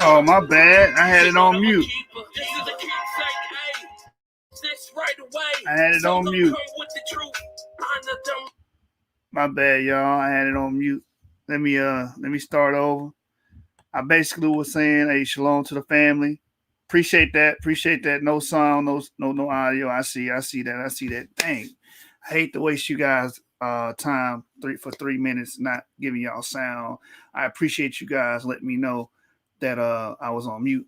Oh, my bad. I had it on mute. I had it on mute. My bad, y'all. I had it on mute. Let me start over. I basically was saying, hey, shalom to the family. Appreciate that. Appreciate that. No sound, no audio. I see that. Dang. I hate to waste you guys time for 3 minutes not giving y'all sound. I appreciate you guys letting me know that I was on mute.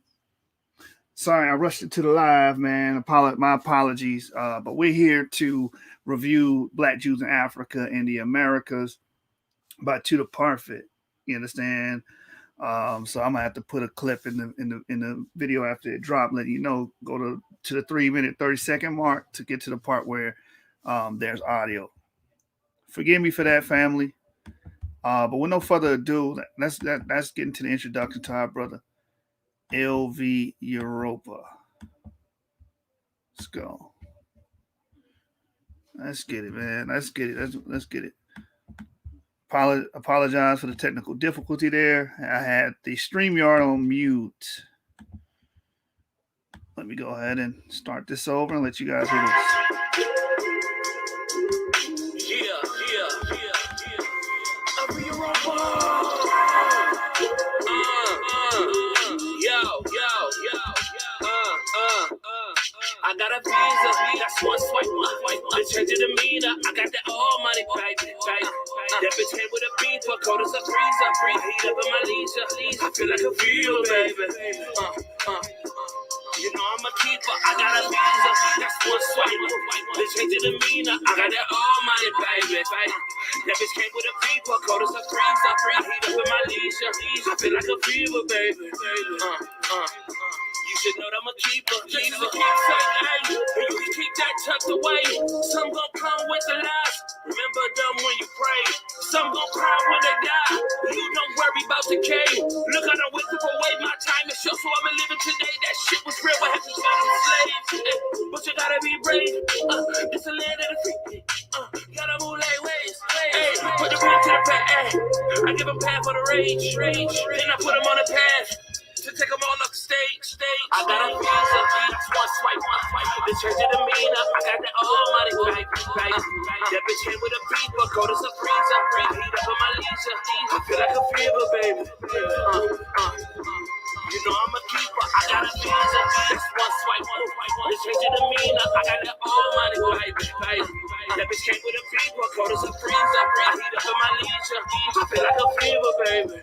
Sorry, I rushed into the live, man. My apologies. But we're here to review Black Jews in Africa and the Americas by Tudor Parfitt. You understand? So I'm gonna have to put a clip in the video after it dropped, letting you know, go to the 3 minute 30-second mark to get to the part where there's audio. Forgive me for that, family. But with no further ado, let's get into the introduction to our brother LV Europa. Let's go. Let's get it, man. Let's get it. Apologize for the technical difficulty there. I had the StreamYard on mute. Let me go ahead and start this over and let you guys hear this. I got a visa, that's one swipe. The change of demeanor, I got that all money, baby. That bitch came with a beeper, cold as a freezer. Heat up in my leisure. I feel like a fever, baby. You know I'm a keeper, I got a visa, that's one swipe. The change of demeanor, I got that all money, baby. That bitch came with a beeper, cold as a freezer. Heat up in my leisure. I feel like a fever, baby. You should know that I'm a keeper. This is a keepsake, and you can keep that tucked away. Some gon' come with the lies. Remember them when you pray. Some gon' cry when they die. You don't worry about the K. Look, I done went through away. My time is short, so I'ma live it today. That shit was real. I had to turn them slaves. But you gotta be brave. It's a land of the free. Gotta move like waves. Hey, put the pen to the pad. I give them path for the rage. Then I put them on the path to take them all up the stage. I got a visa, that's one swipe. The change of demeanor, I got that all money, baby. That bitch came with a beeper, cold as a freezer. Heat up in my leisure. I feel like a fever, baby. You know I'm a keeper, I got a visa, that's one swipe. The change of demeanor, I got that all money, baby. That bitch came with a beeper, cold as a freezer. Heat up in my leisure. I feel like a fever, baby.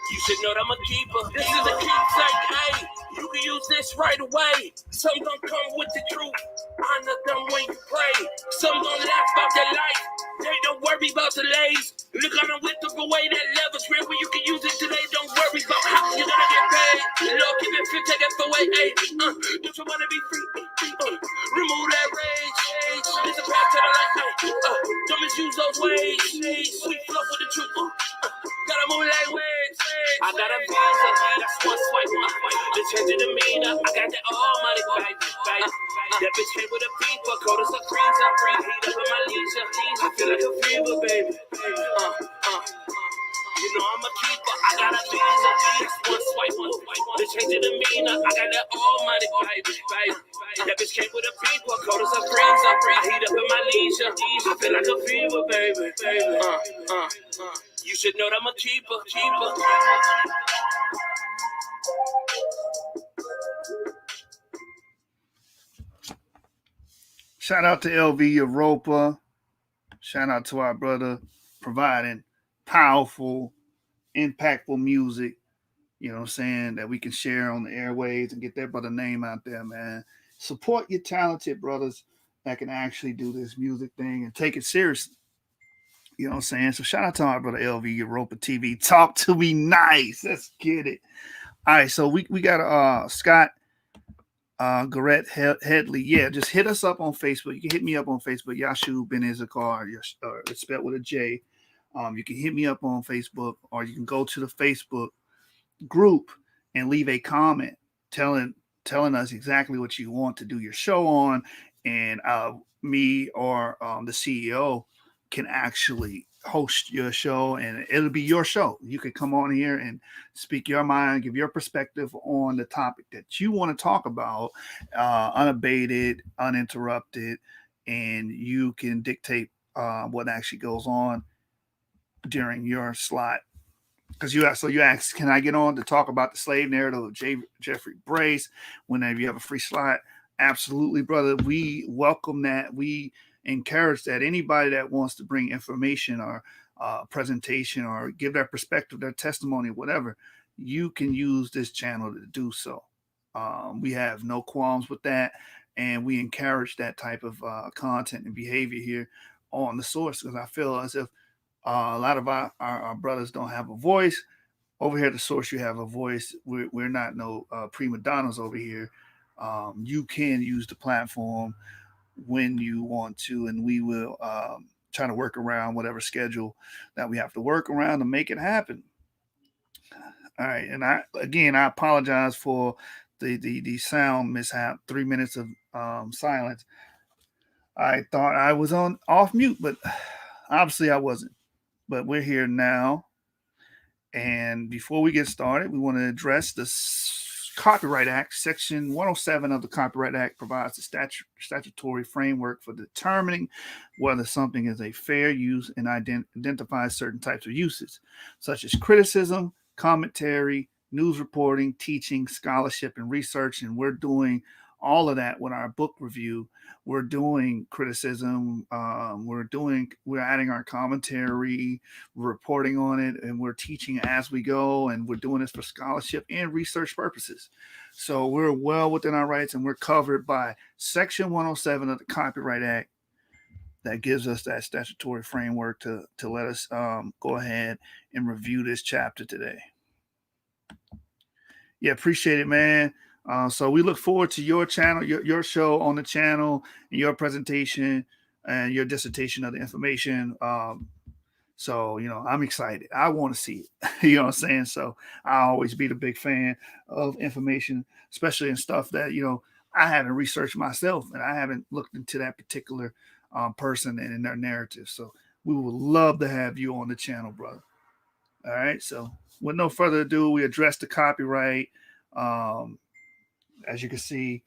You should know that I'm a keeper. This is a keepsake, hey. You can use this right away. Some gon' come with the truth. Honor them when you pray. Some gon' laugh about their life. They don't worry about the lays. Look, I done went through away that level's real where you can use it today. Don't worry about how you're gonna get paid. Lord, keep it fit, take it away, hey. Don't you wanna be free? Remove that rage. There's a path to the light, hey. Don't misuse those ways. Sweet flow with the truth. Gotta move like waves. I got a visa, that's one swipe. The change of demeanor, I got that all money, baby. That bitch came with a beeper, cold as a freezer. Heat up in my leisure. I feel like a fever, baby. You know I'm a keeper, I got a visa, that's one swipe. The change of demeanor, I got that all money, baby. That bitch came with a beeper, cold as a freezer. Heat up in my leisure. I feel like a fever, baby. You should know that I'm a keeper. Shout out to LV Europa. Shout out to our brother providing powerful, impactful music, you know what I'm saying, that we can share on the airwaves and get that brother name out there, man. Support your talented brothers that can actually do this music thing and take it seriously. You know what I'm saying? So shout out to our brother LV Europa TV. Talk to me nice. Let's get it. All right, so we got Scott Garrett Headley. Yeah, just hit us up on Facebook. You can hit me up on Facebook. Yashu Ben Izakar. It's spelled with a J. You can hit me up on Facebook, or you can go to the Facebook group and leave a comment telling us exactly what you want to do your show on, and me or the CEO can actually host your show, and it'll be your show. You can come on here and speak your mind, give your perspective on the topic that you want to talk about, unabated, uninterrupted, and you can dictate what actually goes on during your slot. Because you asked, can I get on to talk about the slave narrative of Jeffrey Brace whenever you have a free slot? Absolutely, brother. We welcome that. We encourage that. Anybody that wants to bring information or presentation or give their perspective, their testimony, whatever, you can use this channel to do so. We have no qualms with that, and we encourage that type of content and behavior here on the source, because I feel as if a lot of our brothers don't have a voice. Over here at the source, you have a voice. We're not no prima donnas over here. You can use the platform when you want to, and we will try to work around whatever schedule that we have to work around to make it happen. All right, and I apologize for the sound mishap. 3 minutes of silence. I thought I was on off mute, but obviously I wasn't. But we're here now. And before we get started, we want to address the Copyright Act. Section 107 of the Copyright Act provides the statutory framework for determining whether something is a fair use and identifies certain types of uses, such as criticism, commentary, news reporting, teaching, scholarship, and research. And we're doing all of that with our book review. We're doing criticism. We're adding our commentary, we're reporting on it, and we're teaching as we go. And we're doing this for scholarship and research purposes. So we're well within our rights, and we're covered by Section 107 of the Copyright Act. That gives us that statutory framework to let us go ahead and review this chapter today. Yeah, appreciate it, man. So we look forward to your channel, your show on the channel, and your presentation and your dissertation of the information. So, I'm excited. I want to see it. You know what I'm saying? So I always be the big fan of information, especially in stuff that, I haven't researched myself, and I haven't looked into that particular person and in their narrative. So we would love to have you on the channel, brother. All right. So with no further ado, we address the copyright. As you can see,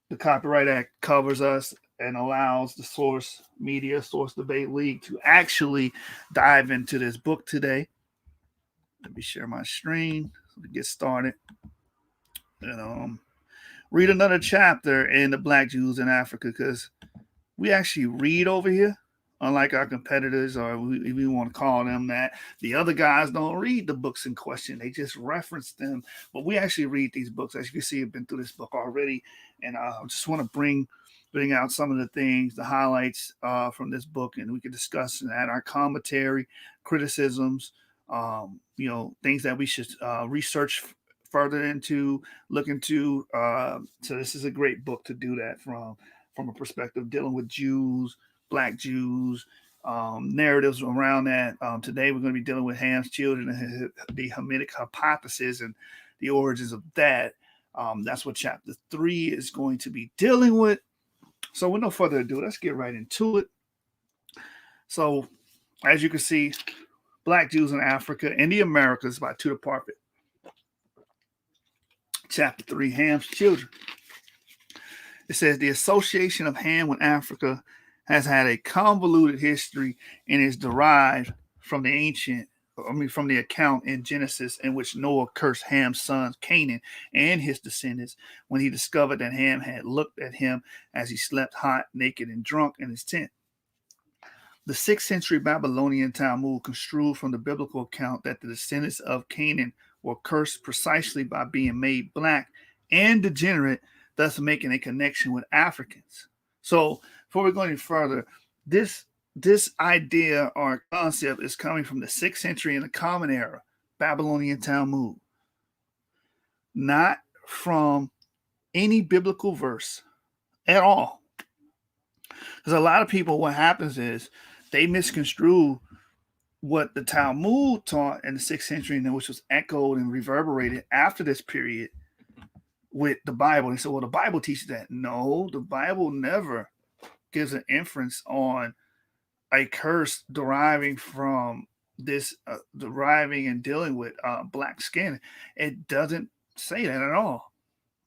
the Copyright Act covers us and allows the Source Media, Source Debate League to actually dive into this book today. Let me share my screen so we get started. And read another chapter in the Black Jews in Africa, because we actually read over here. Unlike our competitors, or we want to call them that, the other guys don't read the books in question. They just reference them. But we actually read these books. As you can see, I've been through this book already. And I just want to bring out some of the things, the highlights from this book, and we can discuss and add our commentary, criticisms, things that we should research further into, look into. So this is a great book to do that from a perspective dealing with Jews, Black Jews, narratives around that. Today we're going to be dealing with Ham's children and the Hamitic hypothesis and the origins of that. That's what chapter 3 is going to be dealing with. So with no further ado, let's get right into it. So as you can see, Black Jews in Africa and the Americas by Tudor Parfitt. Chapter 3, Ham's children. It says the association of Ham with Africa has had a convoluted history and is derived from the account in Genesis in which Noah cursed Ham's son Canaan and his descendants when he discovered that Ham had looked at him as he slept hot, naked, and drunk in his tent. The 6th century Babylonian Talmud construed from the biblical account that the descendants of Canaan were cursed precisely by being made black and degenerate, thus making a connection with Africans. So before we go any further, this idea or concept is coming from the 6th century in the Common Era, Babylonian Talmud, not from any biblical verse at all. Because a lot of people, what happens is they misconstrue what the Talmud taught in the 6th century, and which was echoed and reverberated after this period with the Bible. And so, well, the Bible teaches that. No, the Bible never gives an inference on a curse deriving from this, deriving and dealing with black skin. It doesn't say that at all.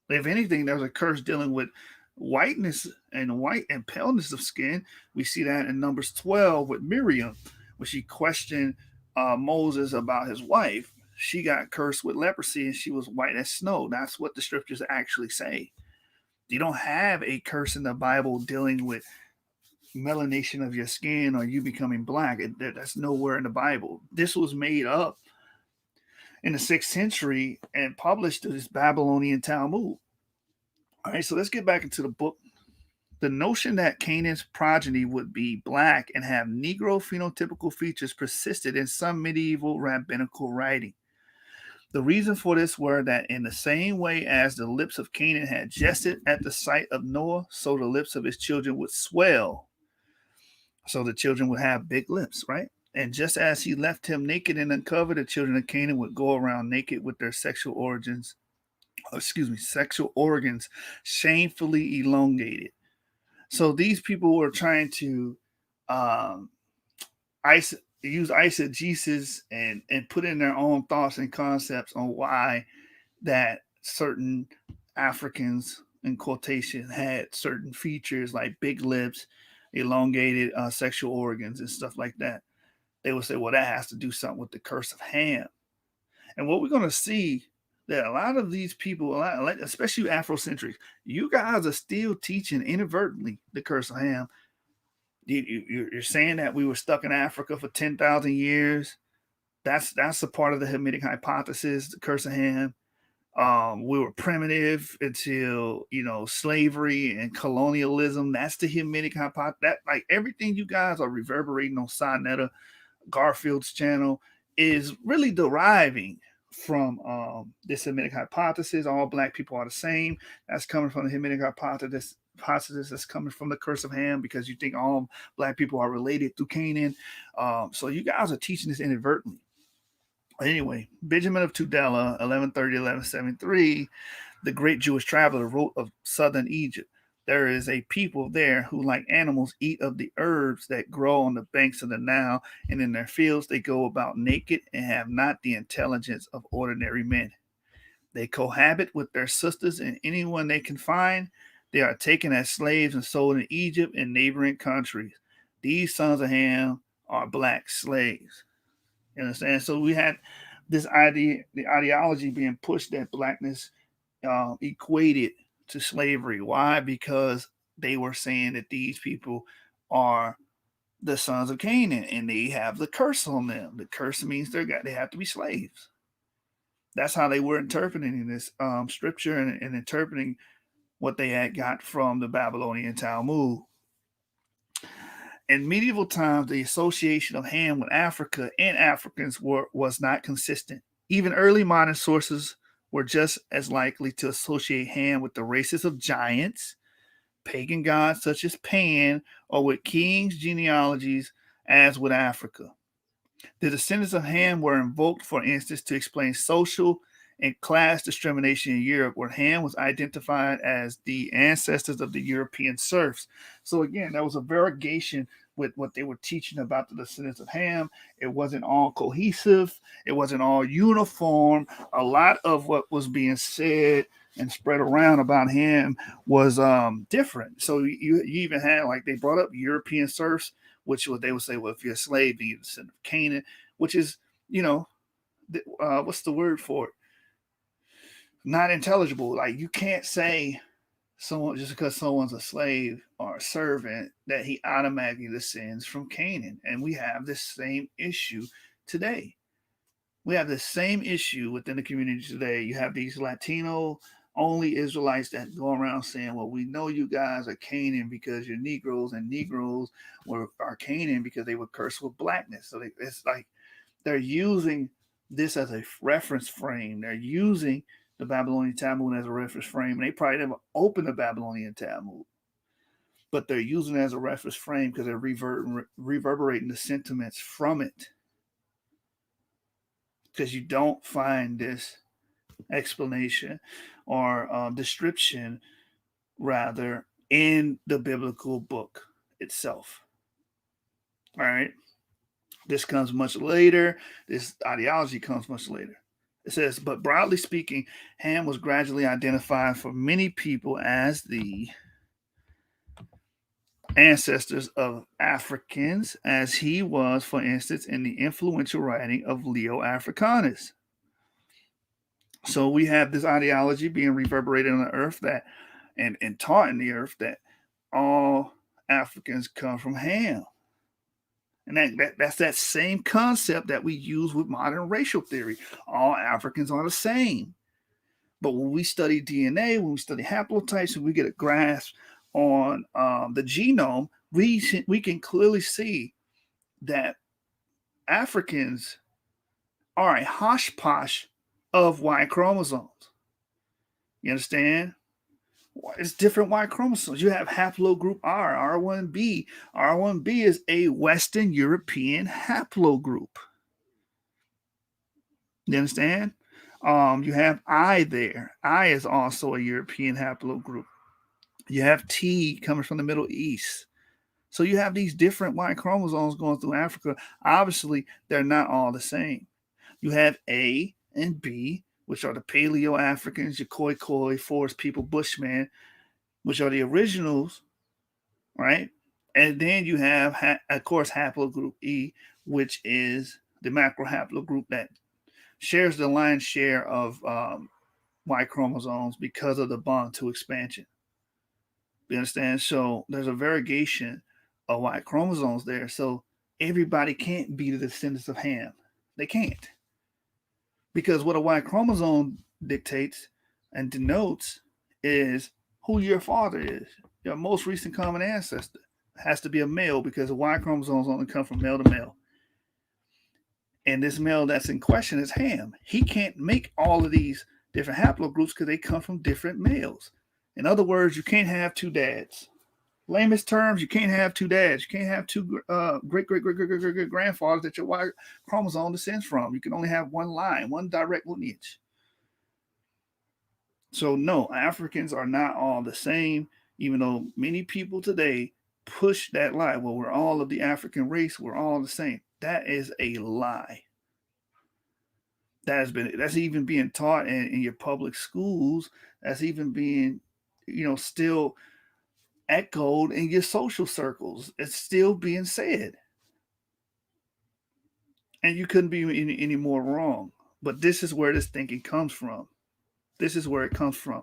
If anything, there's a curse dealing with whiteness and white and paleness of skin. We see that in Numbers 12 with Miriam, when she questioned Moses about his wife. She got cursed with leprosy and she was white as snow. That's what the scriptures actually say. You don't have a curse in the Bible dealing with melanation of your skin or you becoming black. That's nowhere in the Bible. This was made up in the 6th century and published to this Babylonian Talmud. All right, so let's get back into the book. The notion that Canaan's progeny would be black and have Negro phenotypical features persisted in some medieval rabbinical writing. The reason for this were that in the same way as the lips of Canaan had jested at the sight of Noah, so the lips of his children would swell. So the children would have big lips, right? And just as he left him naked and uncovered, the children of Canaan would go around naked with their sexual organs shamefully elongated. So these people were trying to um, use eisegesis and put in their own thoughts and concepts on why that certain Africans, in quotation, had certain features like big lips, elongated sexual organs, and stuff like that. They would say, well, that has to do something with the curse of Ham. And what we're going to see that a lot of these people, especially Afrocentrics, you guys are still teaching inadvertently the curse of Ham. You're saying that we were stuck in Africa for 10,000 years. That's a part of the Hamitic hypothesis, the curse of Ham. We were primitive until slavery and colonialism. That's the Hamitic hypothesis. That, like, everything you guys are reverberating on Sonetta, Garfield's channel, is really deriving from this Hamitic hypothesis. All black people are the same. That's coming from the Hamitic hypothesis. That's coming from the curse of Ham, because you think all black people are related through Canaan. So you guys are teaching this inadvertently. Anyway, Benjamin of Tudela, 1130-1173, the great Jewish traveler, wrote of southern Egypt. There is a people there who, like animals, eat of the herbs that grow on the banks of the Nile, and in their fields they go about naked and have not the intelligence of ordinary men. They cohabit with their sisters and anyone they can find. They are taken as slaves and sold in Egypt and neighboring countries. These sons of Ham are black slaves. You understand? So we had this idea, the ideology being pushed that blackness equated to slavery. Why? Because they were saying that these people are the sons of Canaan and they have the curse on them. The curse means they have to be slaves. That's how they were interpreting this scripture and interpreting what they had got from the Babylonian Talmud. In medieval times, the association of Ham with Africa and Africans was not consistent. Even early modern sources were just as likely to associate Ham with the races of giants, pagan gods such as Pan, or with kings' genealogies as with Africa. The descendants of Ham were invoked, for instance, to explain social and class discrimination in Europe, where Ham was identified as the ancestors of the European serfs. So again, that was a variegation with what they were teaching about the descendants of Ham. It wasn't all cohesive. It wasn't all uniform. A lot of what was being said and spread around about Ham was different. So you even had, like, they brought up European serfs, which they would say, well, if you're a slave, then you're the descendant of Canaan, which is, what's the word for it? Not intelligible. Like, you can't say someone, just because someone's a slave or a servant, that he automatically descends from Canaan. And we have this same issue today. We have the same issue within the community today. You have these Latino only Israelites that go around saying, well, we know you guys are Canaan because you're Negroes, and Negroes are Canaan because they were cursed with blackness. So it's like they're using this as a reference frame. They're using the Babylonian Talmud as a reference frame, and they probably never opened the Babylonian Talmud, but they're using it as a reference frame because they're reverberating the sentiments from it. Because you don't find this explanation or description, rather, in the biblical book itself. All right. This comes much later. This ideology comes much later. It says, but broadly speaking, Ham was gradually identified for many people as the ancestors of Africans, as he was, for instance, in the influential writing of Leo Africanus. So we have this ideology being reverberated on the earth that and taught in the earth that all Africans come from Ham. And that's that same concept that we use with modern racial theory. All Africans are the same. But when we study DNA, when we study haplotypes, and we get a grasp on the genome, we can clearly see that Africans are a hodgepodge of Y chromosomes. You understand? It's different Y chromosomes. You have haplogroup R, R1b. R1b is a Western European haplogroup. You understand? You have I there. I is also a European haplogroup. You have T coming from the Middle East. So you have these different Y chromosomes going through Africa. Obviously, they're not all the same. You have A and B, which are the Paleo Africans, your Khoi, Forest People, Bushmen, which are the originals, right? And then you have, of course, haplogroup E, which is the macro haplogroup that shares the lion's share of Y chromosomes because of the bond to expansion. You understand? So there's a variegation of Y chromosomes there. So everybody can't be the descendants of Ham. They can't. Because what a Y chromosome dictates and denotes is who your father is. Your most recent common ancestor has to be a male because the Y chromosomes only come from male to male. And this male that's in question is Ham. He can't make all of these different haplogroups because they come from different males. In other words, you can't have two dads. Lamest terms, you can't have two dads. You can't have two great grandfathers that your Y chromosome descends from. You can only have one line, one direct lineage. So no, Africans are not all the same, even though many people today push that lie. Well, we're all of the African race. We're all the same. That is a lie. That's even being taught in your public schools. That's even being, still echoed in your social circles. It's still being said. And you couldn't be any more wrong. But this is where this thinking comes from. This is where it comes from.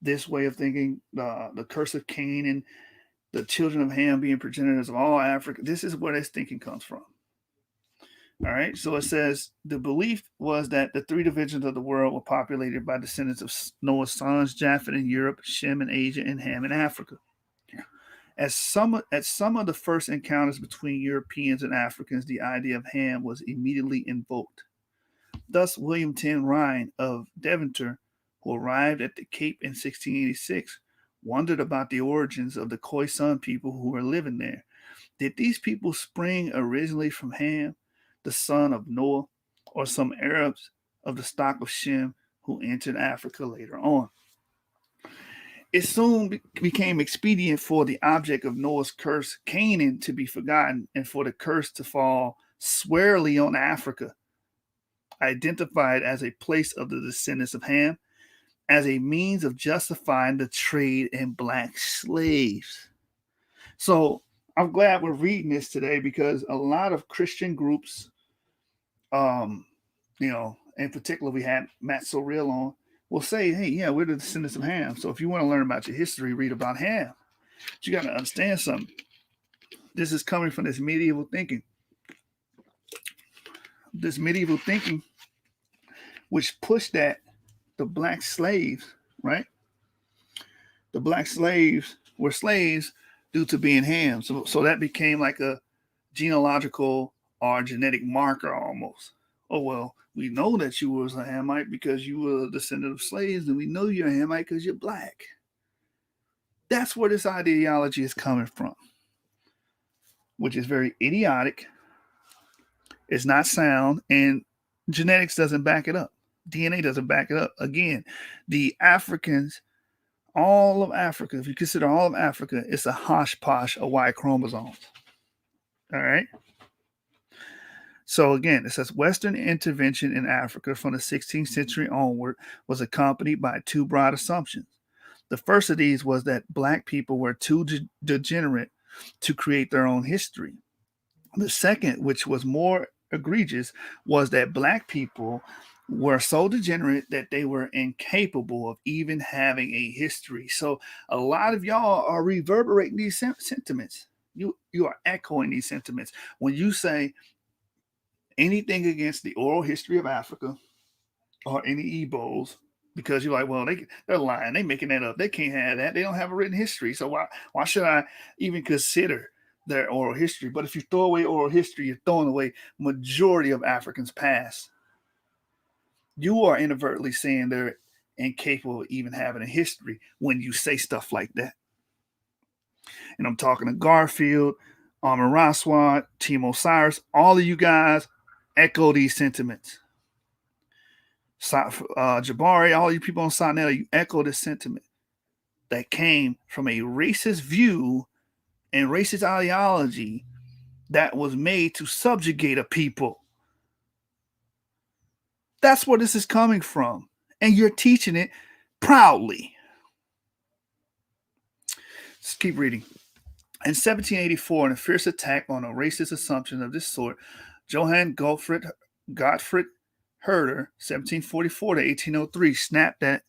This way of thinking, the curse of Cain and the children of Ham being progenitors of all Africa. This is where this thinking comes from. All right. So it says the belief was that the three divisions of the world were populated by descendants of Noah's sons, Japheth in Europe, Shem in Asia, and Ham in Africa. At some of the first encounters between Europeans and Africans, the idea of Ham was immediately invoked. Thus, William Ten Rhine of Deventer, who arrived at the Cape in 1686, wondered about the origins of the Khoisan people who were living there. Did these people spring originally from Ham, the son of Noah, or some Arabs of the stock of Shem who entered Africa later on? It soon became expedient for the object of Noah's curse, Canaan, to be forgotten and for the curse to fall squarely on Africa, identified as a place of the descendants of Ham, as a means of justifying the trade in black slaves. So I'm glad we're reading this today because a lot of Christian groups, in particular, we had Matt Sorrell on, will say, hey, yeah, we're the descendants of Ham. So if you want to learn about your history, read about Ham. But you got to understand something. This is coming from this medieval thinking. This medieval thinking, which pushed that the black slaves, right? The black slaves were slaves due to being Ham. So that became like a genealogical or genetic marker almost. Oh, well, we know that you was a Hamite because you were a descendant of slaves, and we know you're a Hamite because you're black. That's where this ideology is coming from, which is very idiotic. It's not sound, and genetics doesn't back it up. DNA doesn't back it up. Again, the Africans, all of Africa, if you consider all of Africa, it's a hodgepodge of Y chromosomes. All right. So again, it says Western intervention in Africa from the 16th century onward was accompanied by two broad assumptions. The first of these was that black people were too degenerate to create their own history. The second, which was more egregious, was that black people were so degenerate that they were incapable of even having a history. So a lot of y'all are reverberating these sentiments. You are echoing these sentiments when you say anything against the oral history of Africa or any Igbos, because you're like, well, they're lying, they making that up, they can't have that, they don't have a written history, so why should I even consider their oral history? But if you throw away oral history, you're throwing away majority of Africans' past. You are inadvertently saying they're incapable of even having a history when you say stuff like that. And I'm talking to Garfield, Armin Raswad, Timo Cyrus, all of you guys echo these sentiments. Jabari, all you people on Sinetta, you echo this sentiment that came from a racist view and racist ideology that was made to subjugate a people. That's where this is coming from. And you're teaching it proudly. Let's keep reading. In 1784, in a fierce attack on a racist assumption of this sort, Johann Gottfried Herder, 1744 to 1803, snapped that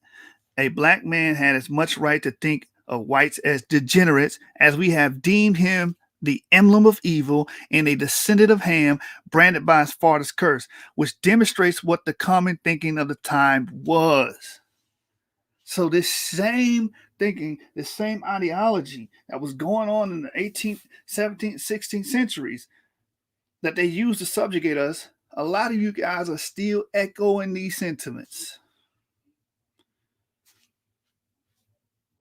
a black man had as much right to think of whites as degenerates as we have deemed him the emblem of evil and a descendant of Ham, branded by his father's curse, which demonstrates what the common thinking of the time was. So this same thinking, this same ideology that was going on in the 18th, 17th, 16th centuries that they used to subjugate us, a lot of you guys are still echoing these sentiments.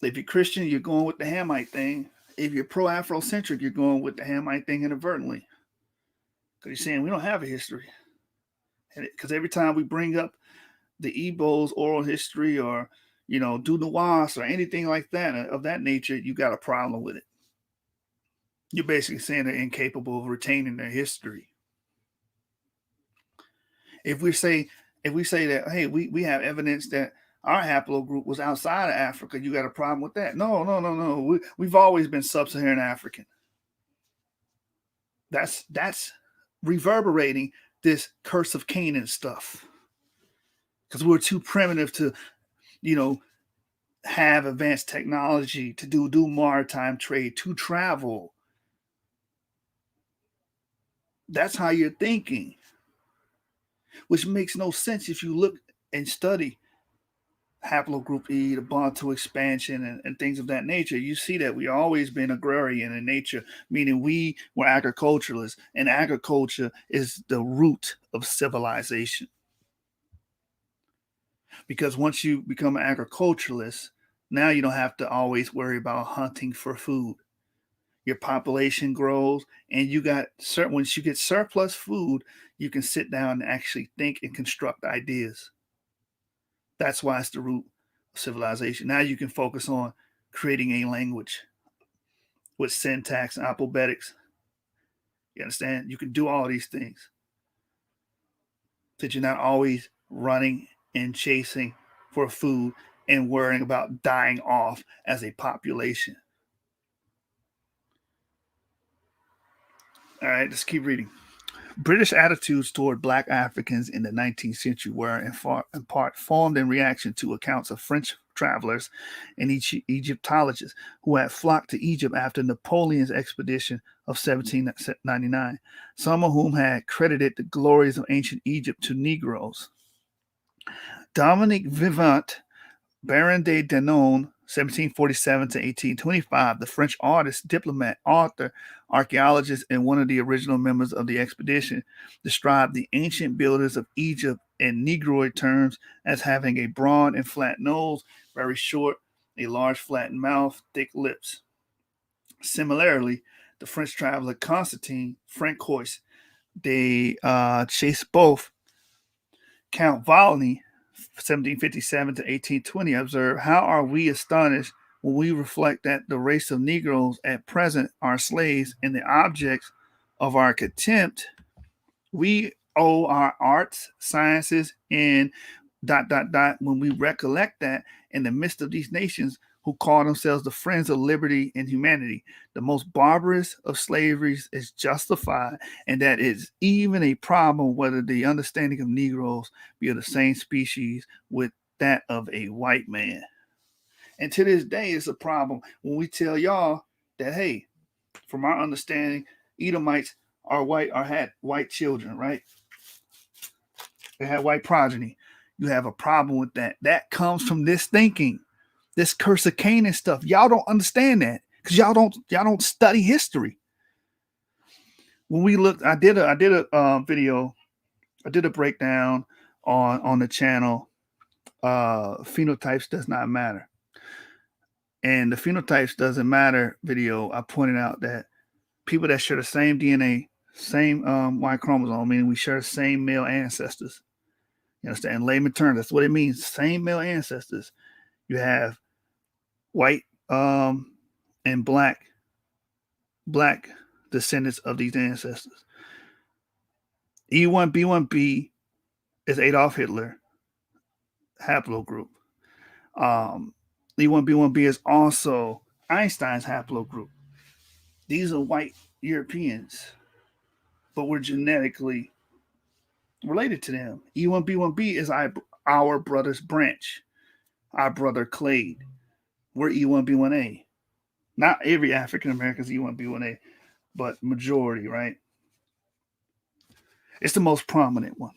If you're Christian, you're going with the Hamite thing. If you're pro-Afrocentric, you're going with the Hamite thing inadvertently. Because you're saying we don't have a history. Because every time we bring up the Igbo's oral history or, Dunawas or anything like that of that nature, you got a problem with it. You're basically saying they're incapable of retaining their history. If we say that, hey, we have evidence that our haplogroup was outside of Africa, you got a problem with that? No. We've always been sub-Saharan African. That's reverberating this curse of Canaan stuff. Because we're too primitive to, have advanced technology to do maritime trade, to travel. That's how you're thinking. Which makes no sense if you look and study haplogroup E, the Bantu expansion, and things of that nature. You see that we always been agrarian in nature, meaning we were agriculturalists, and agriculture is the root of civilization. Because once you become an agriculturalist, now you don't have to always worry about hunting for food. Your population grows, and once you get surplus food, you can sit down and actually think and construct ideas. That's why it's the root of civilization. Now you can focus on creating a language with syntax and alphabetics. You understand? You can do all these things. That you're not always running and chasing for food and worrying about dying off as a population. All right, let's keep reading. British attitudes toward black Africans in the 19th century were in part formed in reaction to accounts of French travelers and Egyptologists who had flocked to Egypt after Napoleon's expedition of 1799, some of whom had credited the glories of ancient Egypt to Negroes. Dominique Vivant, Baron de Danone, 1747 to 1825, the French artist, diplomat, author, archaeologist, and one of the original members of the expedition, described the ancient builders of Egypt in Negroid terms as having a broad and flat nose, very short, a large flattened mouth, thick lips. Similarly, the French traveler Constantin Francois de Chassebeuf, Count Volney, 1757 to 1820, observed, how are we astonished when we reflect that the race of Negroes at present are slaves and the objects of our contempt, we owe our arts, sciences, and ... when we recollect that in the midst of these nations who call themselves the friends of liberty and humanity, the most barbarous of slaveries is justified, and that is even a problem whether the understanding of Negroes be of the same species with that of a white man. And to this day, it's a problem when we tell y'all that, hey, from our understanding, Edomites are white or had white children, right? They had white progeny. You have a problem with that. That comes from this thinking, this curse of Canaan stuff. Y'all don't understand that because y'all don't study history. When we looked, I did a video, I did a breakdown on the channel. Phenotypes does not matter, and the phenotypes doesn't matter video. I pointed out that people that share the same DNA, same Y chromosome, meaning we share the same male ancestors. You understand? In layman terms, that's what it means. Same male ancestors. You have white and black descendants of these ancestors. E1B1B is Adolf Hitler haplogroup. E1B1B is also Einstein's haplogroup. These are white Europeans, but we're genetically related to them. E1B1B is our brother's branch, our brother Clade. We're E1B1A. Not every African American is E1B1A, but majority, right? It's the most prominent one.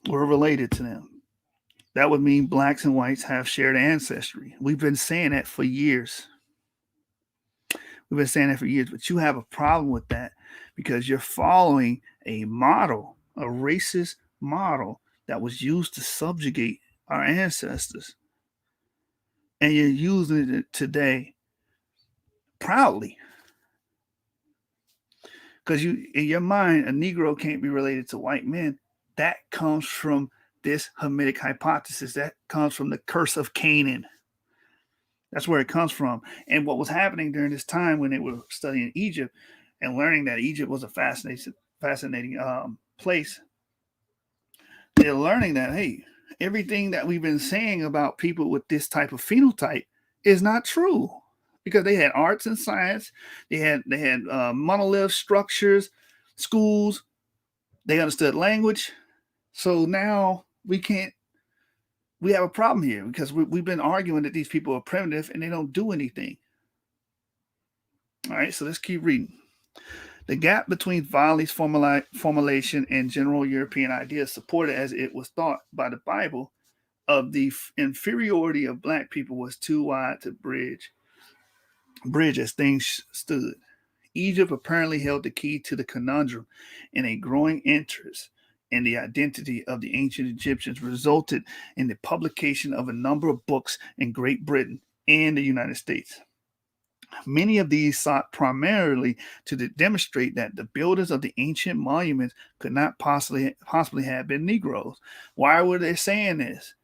We're related to them. That would mean blacks and whites have shared ancestry. We've been saying that for years. But you have a problem with that because you're following a model, a racist model that was used to subjugate our ancestors. And you're using it today proudly. Because in your mind, a Negro can't be related to white men. That comes from this Hamitic hypothesis. That comes from the curse of Canaan. That's where it comes from. And what was happening during this time when they were studying Egypt and learning that Egypt was a fascinating place, they're learning that, hey, everything that we've been saying about people with this type of phenotype is not true. Because they had arts and science, they had monolith structures, schools, they understood language. So now we have a problem here because we've been arguing that these people are primitive and they don't do anything. All right, so let's keep reading. The gap between Wiley's formulation and general European ideas supported as it was thought by the Bible of the inferiority of black people was too wide to bridge as things stood. Egypt apparently held the key to the conundrum, and a growing interest in the identity of the ancient Egyptians resulted in the publication of a number of books in Great Britain and the United States. Many of these sought primarily to demonstrate that the builders of the ancient monuments could not possibly have been Negroes. Why were they saying this?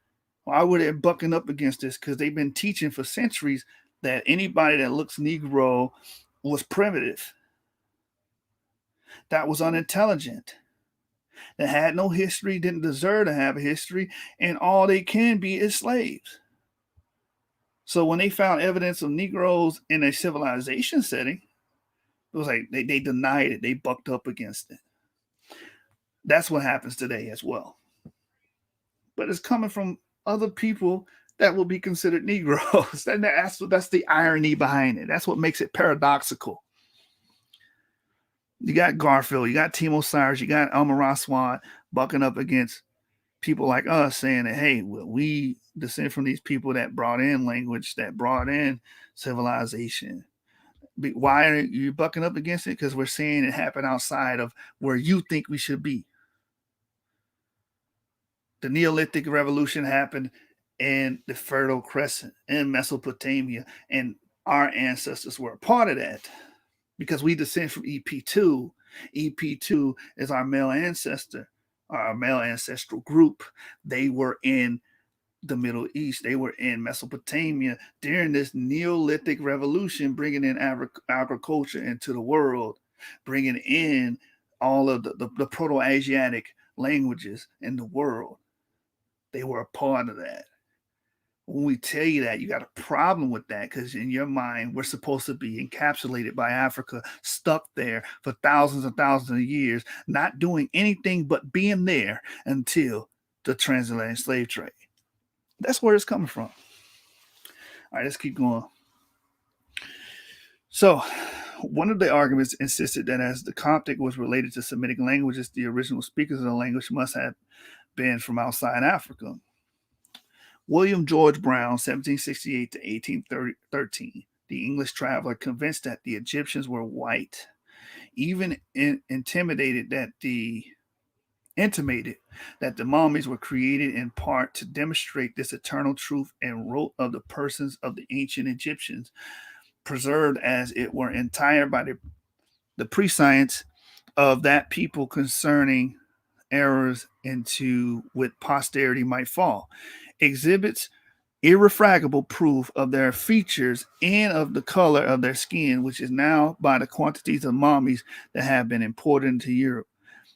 Why were they bucking up against this? Because they've been teaching for centuries that anybody that looks Negro was primitive, that was unintelligent, that had no history, didn't deserve to have a history, and all they can be is slaves. So when they found evidence of Negroes in a civilization setting, it was like they denied it. They bucked up against it. That's what happens today as well. But it's coming from other people that will be considered Negroes. And that's the irony behind it. That's what makes it paradoxical. You got Garfield, you got Timo Cyrus, you got Elmer Raswan bucking up against people like us saying that, hey, well, we descend from these people that brought in language, that brought in civilization. Why are you bucking up against it? Because we're saying it happened outside of where you think we should be. The Neolithic Revolution happened in the Fertile Crescent in Mesopotamia, and our ancestors were a part of that because we descend from EP2. EP2 is our male ancestor, our male ancestral group. They were in the Middle East. They were in Mesopotamia during this Neolithic revolution, bringing in agriculture into the world. bringing in all of the Proto-Asiatic languages in the world. They were a part of that. When we tell you that, you got a problem with that because in your mind, we're supposed to be encapsulated by Africa, stuck there for thousands and thousands of years, not doing anything but being there until the transatlantic slave trade. That's where it's coming from. All right, let's keep going. So, one of the arguments insisted that as the Coptic was related to Semitic languages, the original speakers of the language must have been from outside Africa. William George Brown, 1768 to 1813, the English traveler, convinced that the Egyptians were white, even intimated that the mummies were created in part to demonstrate this eternal truth, and wrote of the persons of the ancient Egyptians, preserved as it were entire by the prescience of that people concerning errors into which posterity might fall, exhibits irrefragable proof of their features and of the color of their skin, which is now by the quantities of mummies that have been imported into Europe,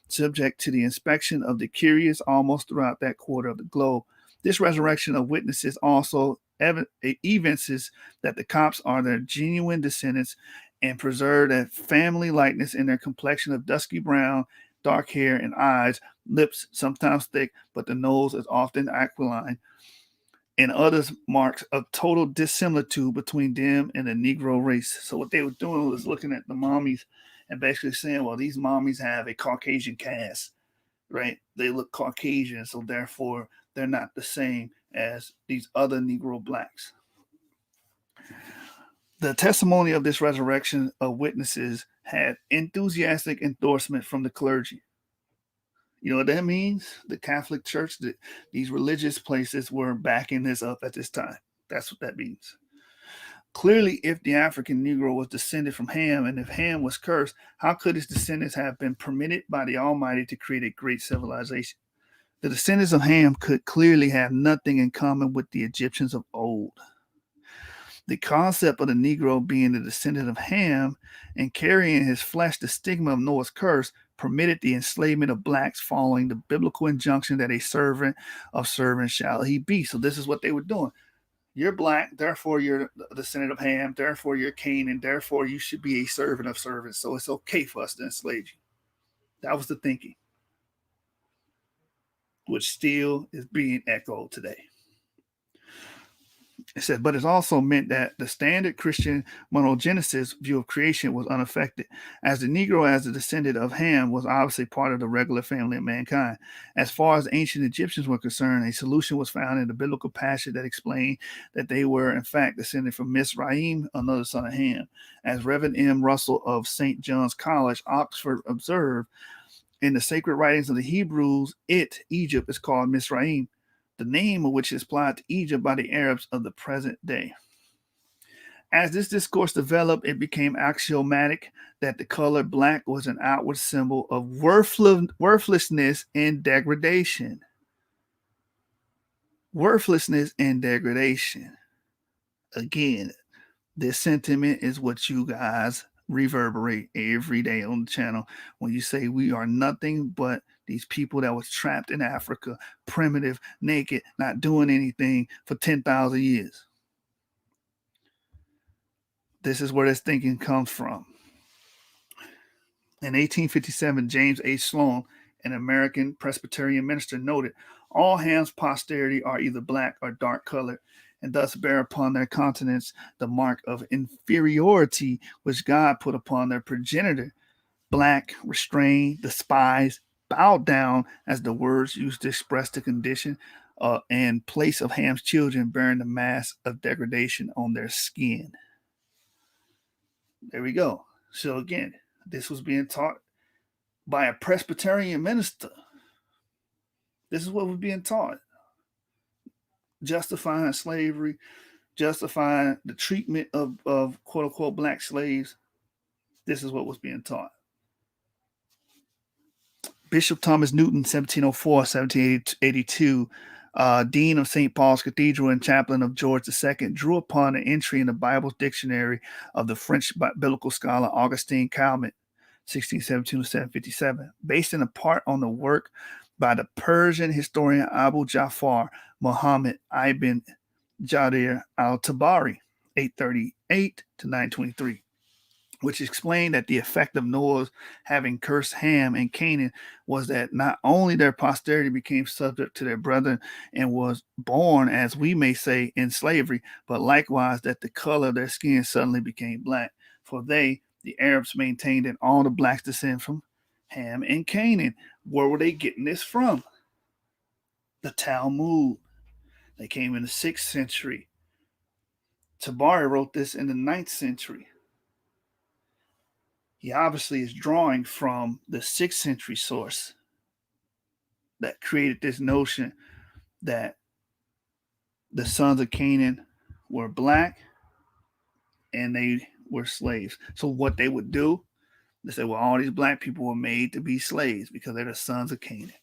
subject to the inspection of the curious almost throughout that quarter of the globe. This resurrection of witnesses also evinces that the Copts are their genuine descendants and preserve a family likeness in their complexion of dusky brown, dark hair and eyes, lips sometimes thick, but the nose is often aquiline, and others marks of total dissimilitude between them and the Negro race. So what they were doing was looking at the mummies and basically saying, well, these mummies have a Caucasian cast, right? They look Caucasian, so therefore they're not the same as these other Negro blacks. The testimony of this resurrection of witnesses had enthusiastic endorsement from the clergy. You know what that means? The Catholic Church, these religious places were backing this up at this time. That's what that means. Clearly, if the African Negro was descended from Ham, and if Ham was cursed, how could his descendants have been permitted by the Almighty to create a great civilization? The descendants of Ham could clearly have nothing in common with the Egyptians of old. The concept of the Negro being the descendant of Ham and carrying in his flesh the stigma of Noah's curse permitted the enslavement of blacks following the biblical injunction that a servant of servants shall he be. So this is what they were doing. You're black, therefore you're the descendant of Ham, therefore you're Canaan, therefore you should be a servant of servants. So it's okay for us to enslave you. That was the thinking, which still is being echoed today. It said, but it also meant that the standard Christian monogenesis view of creation was unaffected, as the Negro, as the descendant of Ham, was obviously part of the regular family of mankind. As far as ancient Egyptians were concerned, a solution was found in the biblical passage that explained that they were, in fact, descended from Mizraim, another son of Ham. As Reverend M. Russell of St. John's College, Oxford, observed, in the sacred writings of the Hebrews, Egypt, is called Mizraim, the name of which is applied to Egypt by the Arabs of the present day. As this discourse developed, it became axiomatic that the color black was an outward symbol of worthlessness and degradation. Worthlessness and degradation. Again, this sentiment is what you guys reverberate every day on the channel when you say we are nothing but these people that was trapped in Africa, primitive, naked, not doing anything for 10,000 years. This is where this thinking comes from. In 1857, James H. Sloan, an American Presbyterian minister, noted, all Ham's posterity are either black or dark colored, and thus bear upon their countenance the mark of inferiority which God put upon their progenitor. Black, restrained, despised, bowed down, as the words used to express the condition and place of Ham's children, bearing the mask of degradation on their skin. There we go. So again, this was being taught by a Presbyterian minister. This is what was being taught. Justifying slavery, justifying the treatment of quote-unquote black slaves. This is what was being taught. Bishop Thomas Newton, 1704-1782, Dean of St. Paul's Cathedral and chaplain of George II, drew upon an entry in the Bible dictionary of the French biblical scholar Augustin Calmet, 1672 to 757, based in part on the work by the Persian historian Abu Ja'far Muhammad ibn Jarir al-Tabari, 838 to 923, which explained that the effect of Noah's having cursed Ham and Canaan was that not only their posterity became subject to their brethren and was born, as we may say, in slavery, but likewise that the color of their skin suddenly became black. For they, the Arabs, maintained that all the blacks descend from Ham and Canaan. Where were they getting this from? The Talmud. They came in the 6th century. Tabari wrote this in the 9th century. He obviously is drawing from the 6th century source that created this notion that the sons of Canaan were black and they were slaves. So what they would do, they say, well, all these black people were made to be slaves because they're the sons of Canaan.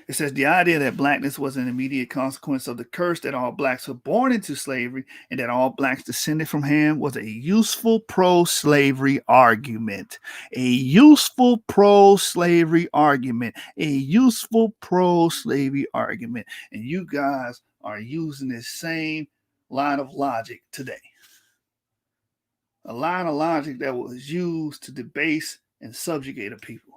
It says the idea that blackness was an immediate consequence of the curse that all blacks were born into slavery and that all blacks descended from Ham was a useful pro-slavery argument. A useful pro-slavery argument. A useful pro-slavery argument. And you guys are using this same line of logic today. A line of logic that was used to debase and subjugate a people.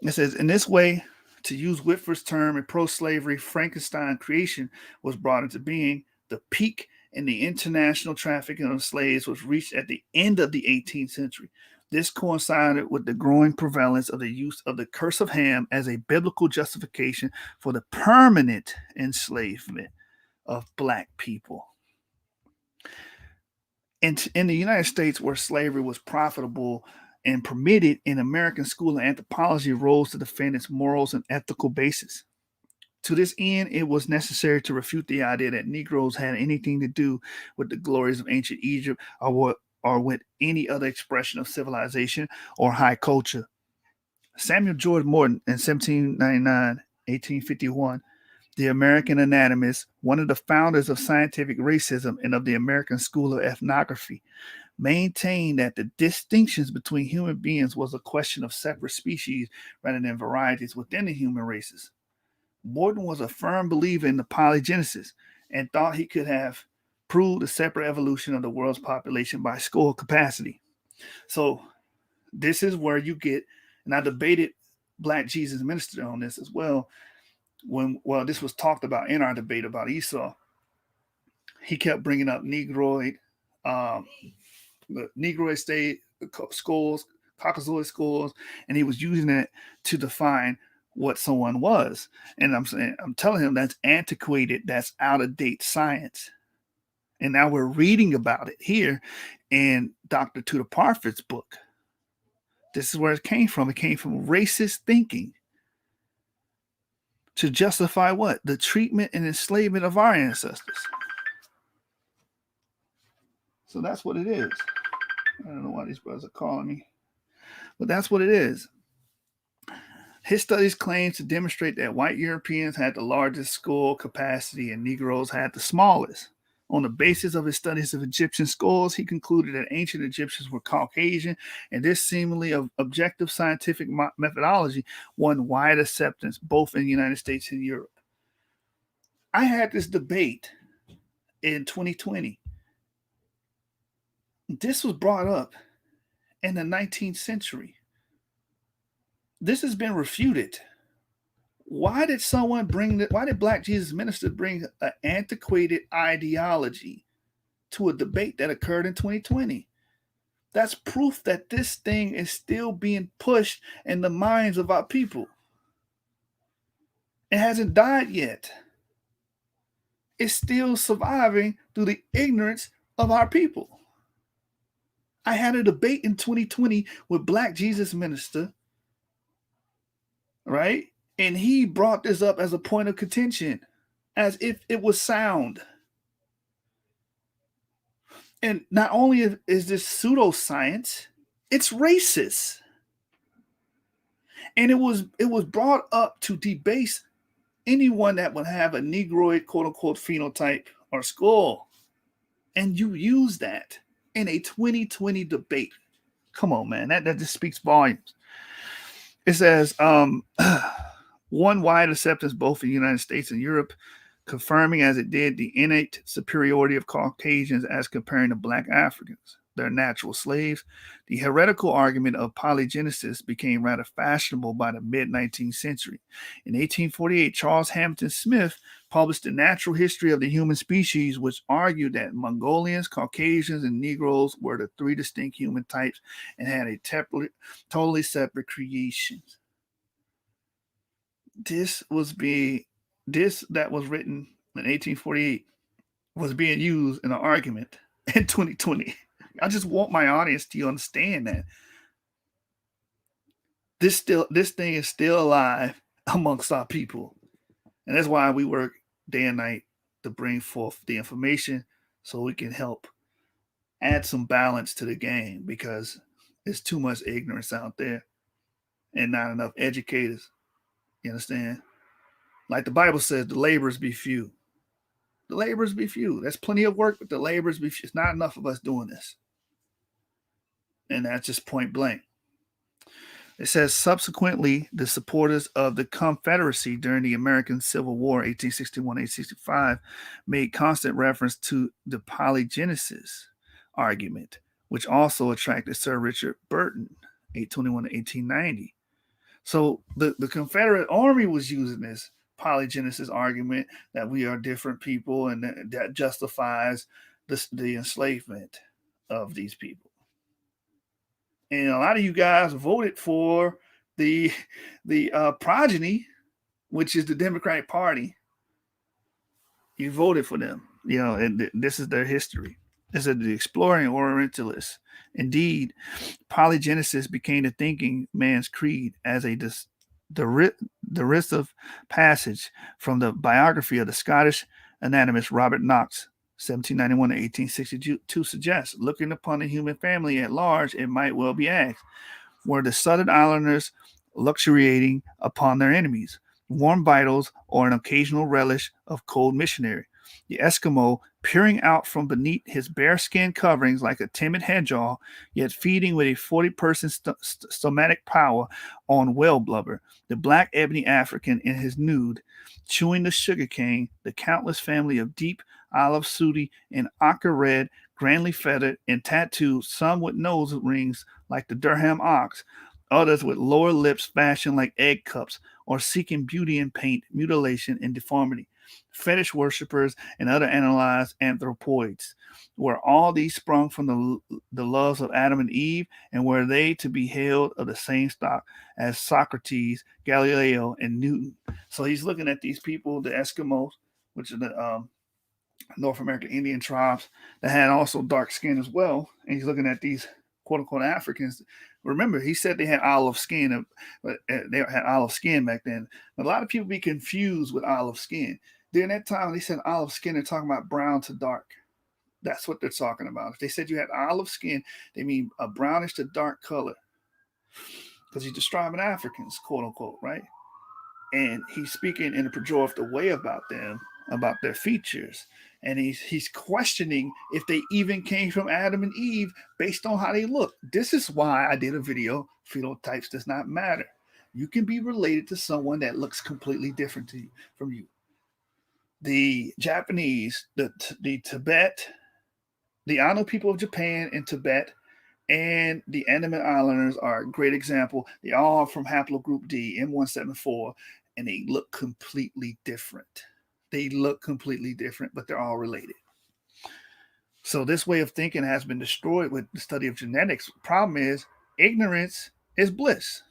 It says, in this way, to use Whitford's term, a pro-slavery Frankenstein creation was brought into being. The peak in the international trafficking of slaves was reached at the end of the 18th century. This coincided with the growing prevalence of the use of the curse of Ham as a biblical justification for the permanent enslavement of black people. In the United States, where slavery was profitable and permitted, in American school of anthropology rose to defend its morals and ethical basis. To this end, it was necessary to refute the idea that Negroes had anything to do with the glories of ancient Egypt or with any other expression of civilization or high culture. Samuel George Morton in 1851, the American anatomist, one of the founders of scientific racism and of the American School of Ethnography, maintained that the distinctions between human beings was a question of separate species rather than varieties within the human races. Morton was a firm believer in the polygenesis and thought he could have proved the separate evolution of the world's population by skull capacity. So this is where you get, and I debated Black Jesus Minister on this as well, this was talked about in our debate about Esau. He kept bringing up Negroid, the Negroid state schools, Caucasoid schools, and he was using it to define what someone was. And I'm telling him that's antiquated, that's out of date science. And now we're reading about it here in Dr. Tudor Parfitt's book. This is where it came from. It came from racist thinking to justify what? The treatment and enslavement of our ancestors. So that's what it is. I don't know why these brothers are calling me, but that's what it is. His studies claim to demonstrate that white Europeans had the largest skull capacity and Negroes had the smallest. On the basis of his studies of Egyptian skulls, he concluded that ancient Egyptians were Caucasian, and this seemingly objective scientific methodology won wide acceptance both in the United States and Europe. I had this debate in 2020. This was brought up in the 19th century. This has been refuted. Why did Black Jesus Minister bring an antiquated ideology to a debate that occurred in 2020? That's proof that this thing is still being pushed in the minds of our people. It hasn't died yet. It's still surviving through the ignorance of our people. I had a debate in 2020 with Black Jesus Minister, right? And he brought this up as a point of contention, as if it was sound. And not only is this pseudoscience, it's racist. And it was brought up to debase anyone that would have a Negroid, quote unquote, phenotype or skull. And you use that. in a 2020 debate. Come on, man. That just speaks volumes. It says, one wide acceptance both in the United States and Europe, confirming as it did the innate superiority of Caucasians as comparing to black Africans, their natural slaves. The heretical argument of polygenesis became rather fashionable by the mid-19th century. In 1848, Charles Hamilton Smith published The Natural History of the Human Species, which argued that Mongolians, Caucasians, and Negroes were the three distinct human types and had a totally separate creations. This that was written in 1848 was being used in an argument in 2020. I just want my audience to understand that this thing is still alive amongst our people, and that's why we work day and night to bring forth the information so we can help add some balance to the game, because there's too much ignorance out there and not enough educators. You understand? Like the Bible says, the laborers be few. The laborers be few. There's plenty of work, but the laborers be few. It's not enough of us doing this. And that's just point blank. It says, subsequently, the supporters of the Confederacy during the American Civil War, 1861-1865, made constant reference to the polygenesis argument, which also attracted Sir Richard Burton, 1821-1890. So the Confederate Army was using this polygenesis argument that we are different people, and that justifies the enslavement of these people. And a lot of you guys voted for the progeny, which is the Democratic Party. You voted for them, and this is their history. This is the exploring Orientalists. Indeed, polygenesis became the thinking man's creed as a derisive passage from the biography of the Scottish anatomist Robert Knox, 1791 to 1862, suggests. Looking upon the human family at large, it might well be asked, were the Southern Islanders luxuriating upon their enemies, warm vitals, or an occasional relish of cold missionary? The Eskimo, peering out from beneath his bare skin coverings like a timid hedgehog, yet feeding with a 40-person stomachic power on whale blubber. The black ebony African in his nude, chewing the sugar cane. The countless family of deep olive sooty and ochre red, grandly feathered and tattooed, some with nose rings like the Durham ox, others with lower lips fashioned like egg cups, or seeking beauty in paint, mutilation, and deformity. Fetish worshippers and other analyzed anthropoids. Were all these sprung from the loves of Adam and Eve, and were they to be hailed of the same stock as Socrates, Galileo, and Newton? So he's looking at these people, the Eskimos, which are the North American Indian tribes that had also dark skin as well, and he's looking at these quote-unquote Africans. Remember, he said they had olive skin, but they had olive skin back then. A lot of people be confused with olive skin. During that time, when they said olive skin, they're talking about brown to dark. That's what they're talking about. If they said you had olive skin, they mean a brownish to dark color, because he's describing Africans, quote-unquote, right? And he's speaking in a pejorative way about them, about their features. And he's questioning if they even came from Adam and Eve based on how they look. This is why I did a video, phenotypes does not matter. You can be related to someone that looks completely different from you. The Japanese, the Tibet, the Ano people of Japan and Tibet, and the Andaman Islanders are a great example. They all are from haplogroup D, M174, and they look completely different. They look completely different, but they're all related. So this way of thinking has been destroyed with the study of genetics. Problem is, ignorance is bliss.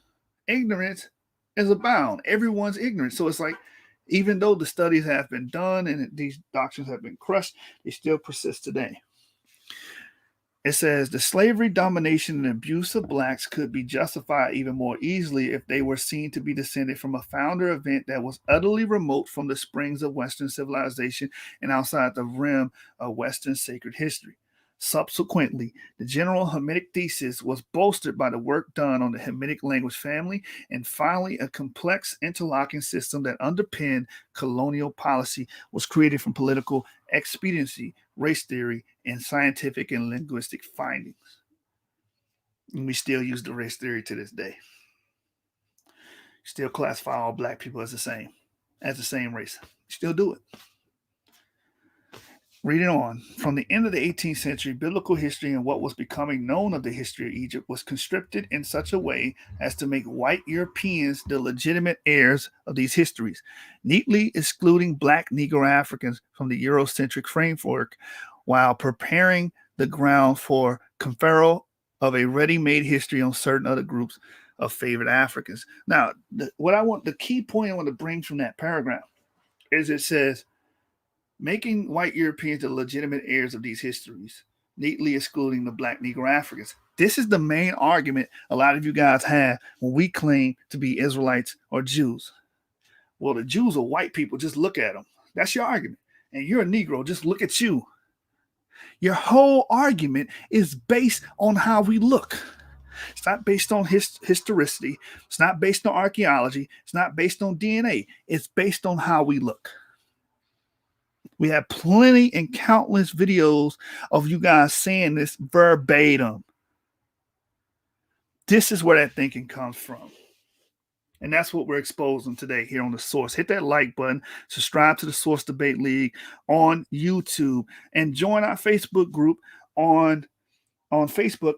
Ignorance is abound. Everyone's ignorant. So it's like, even though the studies have been done and these doctrines have been crushed, they still persist today. It says the slavery, domination, and abuse of blacks could be justified even more easily if they were seen to be descended from a founder event that was utterly remote from the springs of Western civilization and outside the rim of Western sacred history. Subsequently, the general Hamitic thesis was bolstered by the work done on the Hamitic language family, and finally, a complex interlocking system that underpinned colonial policy was created from political expediency, race theory, and scientific and linguistic findings. And we still use the race theory to this day. Still classify all black people as the same race. Still do it. Reading on, from the end of the 18th century, biblical history and what was becoming known of the history of Egypt was conscripted in such a way as to make white Europeans the legitimate heirs of these histories, neatly excluding black Negro Africans from the Eurocentric framework, while preparing the ground for conferral of a ready-made history on certain other groups of favored Africans. Now, the key point I want to bring from that paragraph is it says, making white Europeans the legitimate heirs of these histories, neatly excluding the black Negro Africans. This is the main argument a lot of you guys have when we claim to be Israelites or Jews. Well, the Jews are white people. Just look at them. That's your argument. And you're a Negro. Just look at you. Your whole argument is based on how we look. It's not based on historicity. It's not based on archaeology. It's not based on DNA. It's based on how we look. We have plenty and countless videos of you guys saying this verbatim. This is where that thinking comes from. And that's what we're exposing today here on The Source. Hit that like button, subscribe to The Source Debate League on YouTube, and join our Facebook group on Facebook,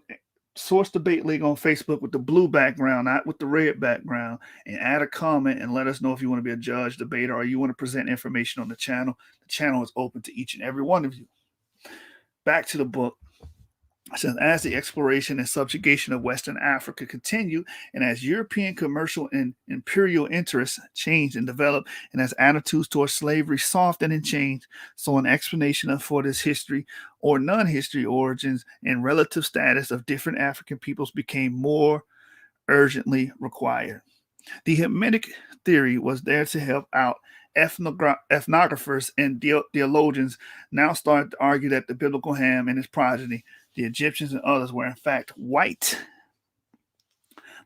Source Debate League on Facebook, with the blue background, not with the red background, and add a comment and let us know if you want to be a judge, debater, or you want to present information on the channel. The channel is open to each and every one of you. Back to the book. It says, as the exploration and subjugation of Western Africa continued, and as European commercial and imperial interests changed and developed, and as attitudes towards slavery softened and changed, so an explanation for this history or non-history origins and relative status of different African peoples became more urgently required. The Hamitic theory was there to help out. Ethnographers and theologians now started to argue that the biblical Ham and his progeny, the Egyptians and others, were in fact white,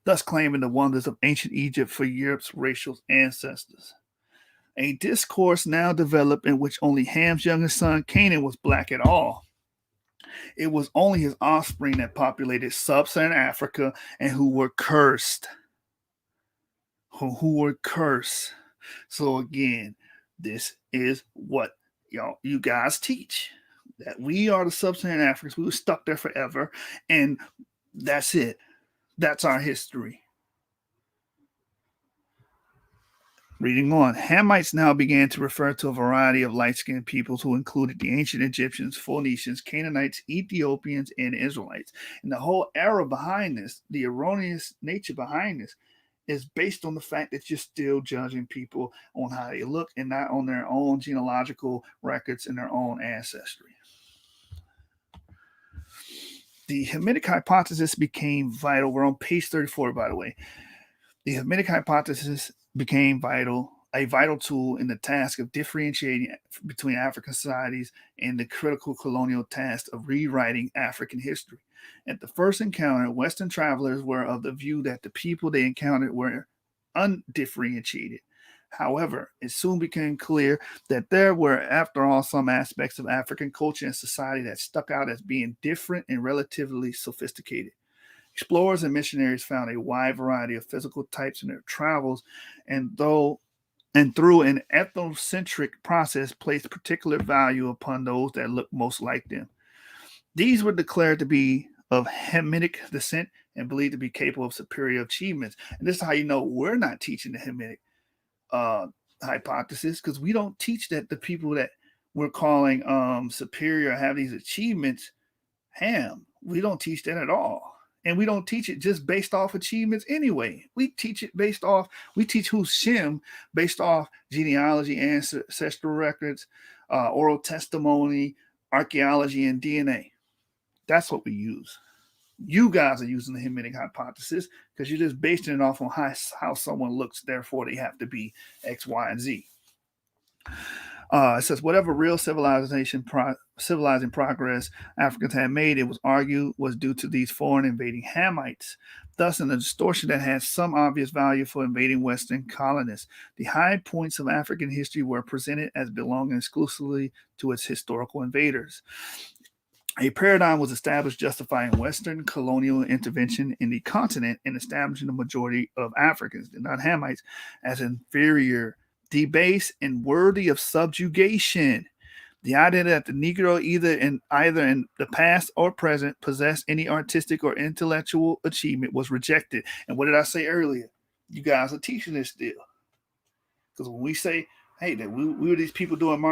thus claiming the wonders of ancient Egypt for Europe's racial ancestors. A discourse now developed in which only Ham's youngest son, Canaan, was black at all. It was only his offspring that populated sub-Saharan Africa and who were cursed. Who were cursed. So again, this is what you guys teach. That we are the sub-Saharan Africans. We were stuck there forever. And that's it. That's our history. Reading on, Hamites now began to refer to a variety of light-skinned peoples who included the ancient Egyptians, Phoenicians, Canaanites, Ethiopians, and Israelites. And the whole era behind this, the erroneous nature behind this, is based on the fact that you're still judging people on how they look and not on their own genealogical records and their own ancestry. The Hamitic hypothesis became vital. We're on page 34, by the way. The Hamitic hypothesis became a vital tool in the task of differentiating between African societies and the critical colonial task of rewriting African history. At the first encounter, Western travelers were of the view that the people they encountered were undifferentiated. However, it soon became clear that there were, after all, some aspects of African culture and society that stuck out as being different and relatively sophisticated. Explorers and missionaries found a wide variety of physical types in their travels, and through an ethnocentric process, placed particular value upon those that looked most like them. These were declared to be of Hamitic descent and believed to be capable of superior achievements. And this is how you know we're not teaching the Hamitic hypothesis, because we don't teach that the people that we're calling superior have these achievements Ham. We don't teach that at all. And we don't teach it just based off achievements anyway. We teach it we teach who's Shem based off genealogy, ancestral records, oral testimony, archaeology, and DNA. That's what we use. You guys are using the Hamitic hypothesis because you're just basing it off on how someone looks, therefore they have to be X, Y, and Z. It says whatever real civilizing progress Africans had made, it was argued, was due to these foreign invading Hamites. Thus, in a distortion that had some obvious value for invading Western colonists, the high points of African history were presented as belonging exclusively to its historical invaders. A paradigm was established justifying Western colonial intervention in the continent and establishing the majority of Africans, the not Hamites, as inferior, debased, and worthy of subjugation. The idea that the Negro either in the past or present possessed any artistic or intellectual achievement was rejected. And what did I say earlier? You guys are teaching this still. Because when we say, hey, that we were these people doing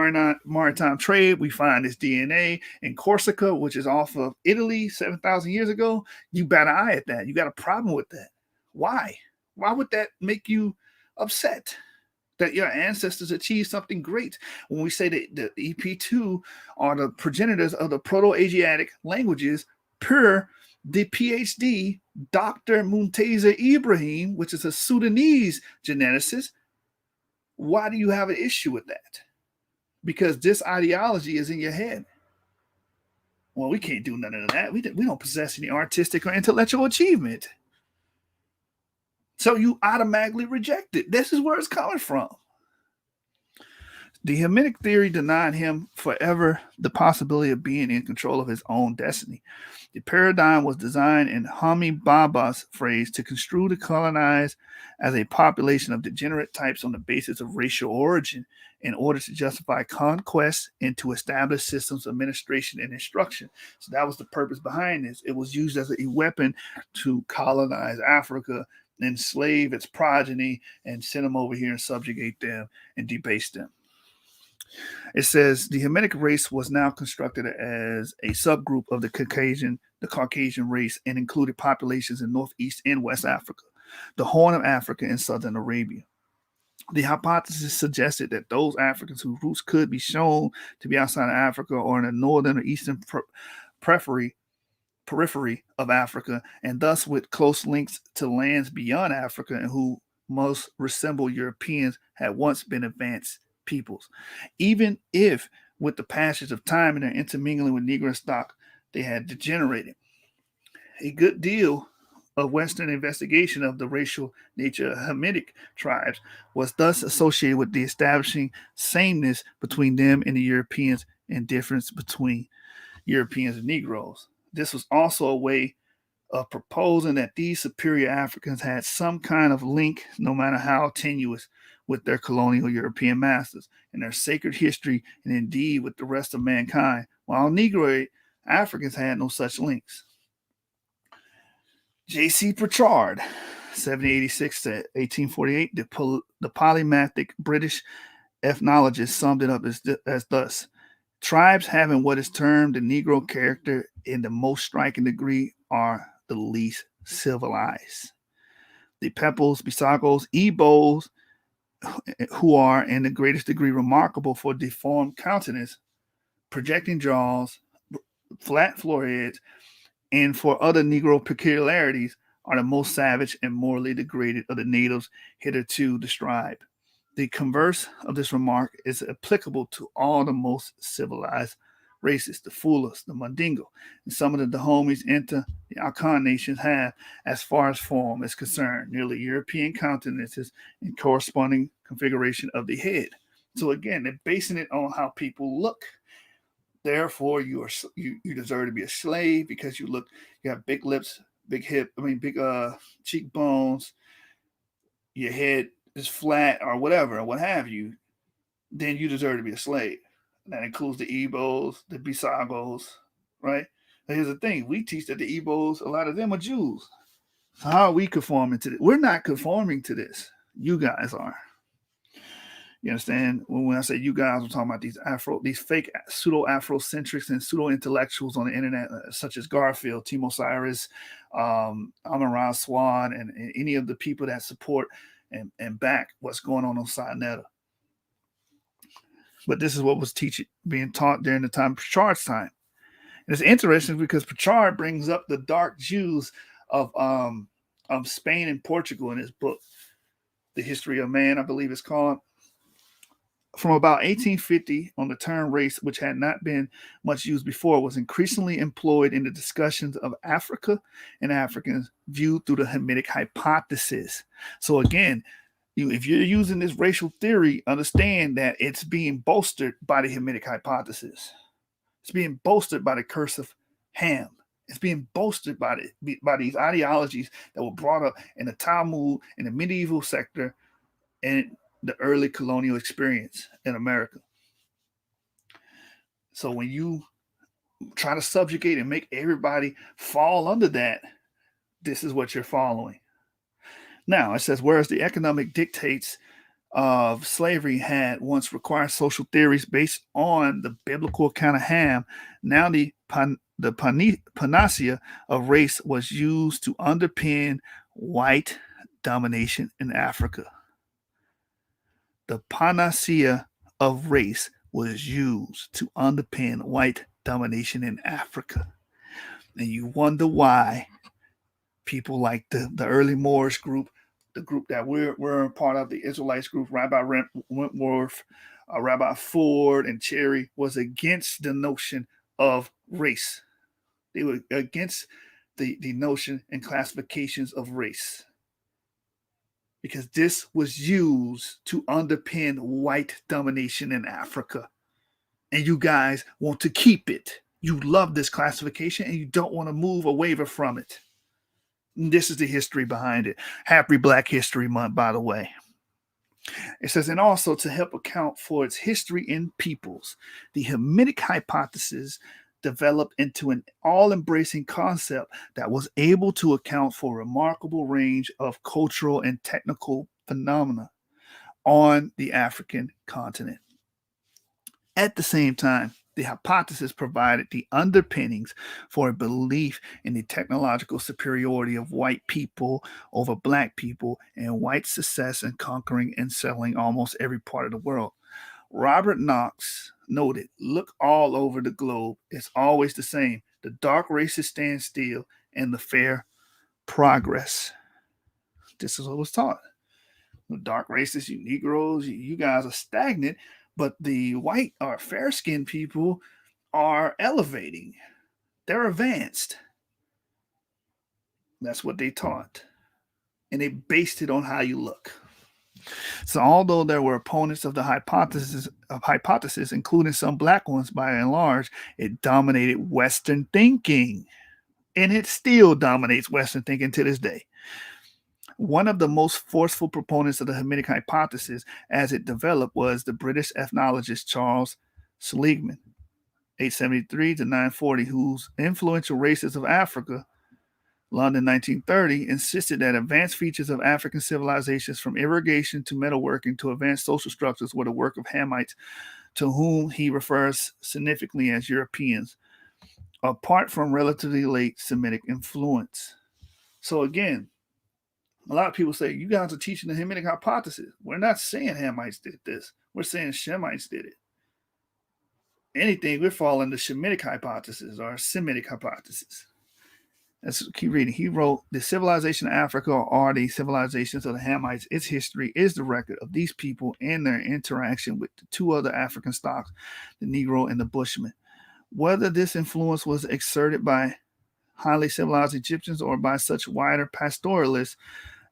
maritime trade, we find this DNA in Corsica, which is off of Italy 7,000 years ago, you bat an eye at that. You got a problem with that. Why? Why would that make you upset? That your ancestors achieved something great. When we say that the EP2 are the progenitors of the Proto-Asiatic languages, per the PhD, Dr. Muntaza Ibrahim, which is a Sudanese geneticist, why do you have an issue with that? Because this ideology is in your head. Well, we can't do none of that. We don't possess any artistic or intellectual achievement. So you automatically reject it. This is where it's coming from. The Hamitic theory denied him forever the possibility of being in control of his own destiny. The paradigm was designed in Homi Bhabha's phrase to construe the colonized as a population of degenerate types on the basis of racial origin in order to justify conquest and to establish systems of administration and instruction. So that was the purpose behind this. It was used as a weapon to colonize Africa, enslave its progeny, and send them over here and subjugate them and debase them. It says the Hamitic race was now constructed as a subgroup of the Caucasian race and included populations in Northeast and West Africa, the Horn of Africa, and Southern Arabia. The hypothesis suggested that those Africans whose roots could be shown to be outside of Africa or in the northern or eastern periphery of Africa, and thus with close links to lands beyond Africa and who most resemble Europeans, had once been advanced peoples. Even if, with the passage of time and their intermingling with Negro stock, they had degenerated. A good deal of Western investigation of the racial nature of Hamitic tribes was thus associated with the establishing sameness between them and the Europeans and difference between Europeans and Negroes. This was also a way of proposing that these superior Africans had some kind of link, no matter how tenuous, with their colonial European masters and their sacred history, and indeed with the rest of mankind, while Negroid Africans had no such links. J.C. Pritchard, 1786 to 1848, the polymathic British ethnologist, summed it up as thus: tribes having what is termed the Negro character in the most striking degree are the least civilized. The Pepos, Bisagos, Igbos, who are in the greatest degree remarkable for deformed countenance, projecting jaws, flat foreheads, and for other Negro peculiarities, are the most savage and morally degraded of the natives hitherto described. The converse of this remark is applicable to all the most civilized races, the Fulas, the Mandingo, and some of the Dahomis into the Akan nations have, as far as form is concerned, nearly European countenances and corresponding configuration of the head. So again, they're basing it on how people look. Therefore, you deserve to be a slave because you have big lips, big cheekbones, your head is flat or whatever, or what have you. Then you deserve to be a slave. That includes the Igbos, the Bisagos, right? But here's the thing. We teach that the Igbos, a lot of them are Jews. So how are we conforming to this? We're not conforming to this. You guys are. You understand? When I say you guys, I'm talking about these fake pseudo-Afrocentrics and pseudo-intellectuals on the internet, such as Garfield, Timo Cyrus, Amon Swan, and any of the people that support and back what's going on Sinetta. But this is what was being taught during the time of Pritchard's time. And it's interesting because Pritchard brings up the dark Jews of Spain and Portugal in his book, The History of Man, I believe it's called. From about 1850 on, the term race, which had not been much used before, was increasingly employed in the discussions of Africa and Africans viewed through the Hamitic hypothesis. So again, if you're using this racial theory, understand that it's being bolstered by the Hamitic hypothesis. It's being bolstered by the curse of Ham. It's being bolstered by these ideologies that were brought up in the Talmud, in the medieval sector, and the early colonial experience in America. So when you try to subjugate and make everybody fall under that, this is what you're following. Now, it says, whereas the economic dictates of slavery had once required social theories based on the biblical account of Ham, now the panacea of race was used to underpin white domination in Africa. The panacea of race was used to underpin white domination in Africa. And you wonder why people like the early Moorish group, the group that we're a part of, the Israelites group, Rabbi Wentworth, Rabbi Ford, and Cherry, was against the notion of race. They were against the notion and classifications of race, because this was used to underpin white domination in Africa. And you guys want to keep it. You love this classification and you don't want to move or waver from it. And this is the history behind it. Happy Black History Month, by the way. It says, and also to help account for its history in peoples, the Hamitic hypothesis developed into an all-embracing concept that was able to account for a remarkable range of cultural and technical phenomena on the African continent. At the same time, the hypothesis provided the underpinnings for a belief in the technological superiority of white people over black people and white success in conquering and settling almost every part of the world. Robert Knox noted, look all over the globe. It's always the same. The dark races stand still and the fair progress. This is what was taught. The dark races, you Negroes, you guys are stagnant, but the white or fair-skinned people are elevating. They're advanced. That's what they taught. And they based it on how you look. So although there were opponents of the hypothesis, including some black ones by and large, it dominated Western thinking. And it still dominates Western thinking to this day. One of the most forceful proponents of the Hamitic hypothesis as it developed was the British ethnologist Charles Seligman, 873 to 940, whose Influential Races of Africa, London 1930, insisted that advanced features of African civilizations, from irrigation to metalworking to advanced social structures, were the work of Hamites, to whom he refers significantly as Europeans, apart from relatively late Semitic influence. So again, a lot of people say, you guys are teaching the Hamitic hypothesis. We're not saying Hamites did this. We're saying Shemites did it. Anything, we're following the Shemitic hypothesis or Semitic hypothesis. Let's keep reading. He wrote, the civilization of Africa, or the civilizations of the Hamites, its history is the record of these people and their interaction with the two other African stocks, the Negro and the Bushman. Whether this influence was exerted by highly civilized Egyptians or by such wider pastoralists